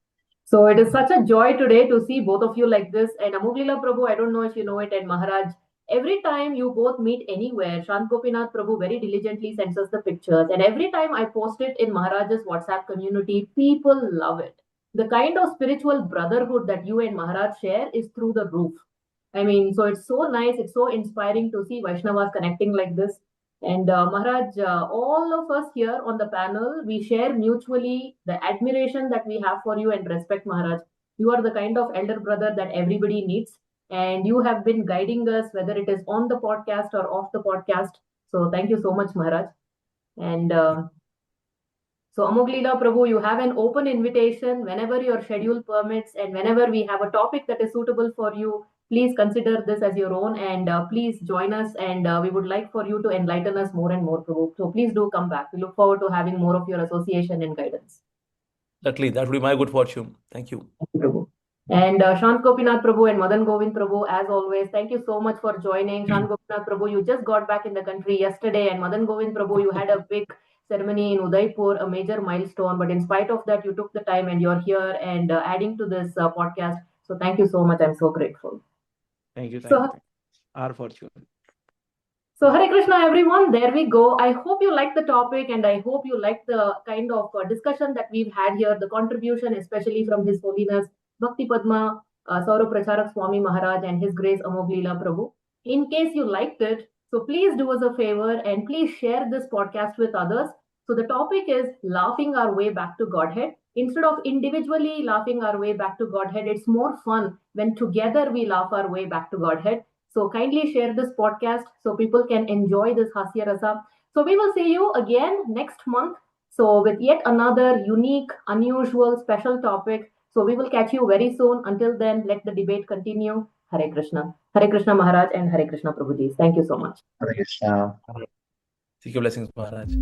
So it is such a joy today to see both of you like this. And Amoglila Prabhu, I don't know if you know it, and Maharaj, every time you both meet anywhere, Shant Gopinath Prabhu very diligently sends us the pictures. And every time I post it in Maharaj's WhatsApp community, people love it. The kind of spiritual brotherhood that you and Maharaj share is through the roof. I mean, so it's so nice, it's so inspiring to see Vaishnavas connecting like this. And Maharaj, all of us here on the panel, we share mutually the admiration that we have for you and respect, Maharaj. You are the kind of elder brother that everybody needs. And you have been guiding us, whether it is on the podcast or off the podcast. So thank you so much, Maharaj. And so, Amoglila Prabhu, you have an open invitation whenever your schedule permits and whenever we have a topic that is suitable for you. Please consider this as your own and please join us. And we would like for you to enlighten us more and more, Prabhu. So, please do come back. We look forward to having more of your association and guidance. Certainly, that would be my good fortune. Thank you. Thank you, Prabhu. And Shant Gopinath Prabhu and Madan Govind Prabhu, as always, thank you so much for joining. Shant Gopinath Prabhu, you just got back in the country yesterday, and Madan Govind Prabhu, you had a big ceremony in Udaipur, a major milestone. But in spite of that, you took the time and you're here and adding to this podcast. So thank you so much. I'm so grateful. Thank you. So, Our fortune. So, Hare Krishna, everyone. There we go. I hope you like the topic and I hope you like the kind of discussion that we've had here, the contribution, especially from His Holiness Bhakti Padma Saurav Pracharak Swami Maharaj and His Grace Amoglila Prabhu. In case you liked it, so please do us a favor and please share this podcast with others. So, the topic is laughing our way back to Godhead. Instead of individually laughing our way back to Godhead, it's more fun when together we laugh our way back to Godhead. So kindly share this podcast so people can enjoy this Hasya Rasa. So we will see you again next month. So with yet another unique, unusual, special topic. So we will catch you very soon. Until then, let the debate continue. Hare Krishna. Hare Krishna Maharaj and Hare Krishna Prabhuji. Thank you so much. Hare Krishna. Seek your blessings, Maharaj.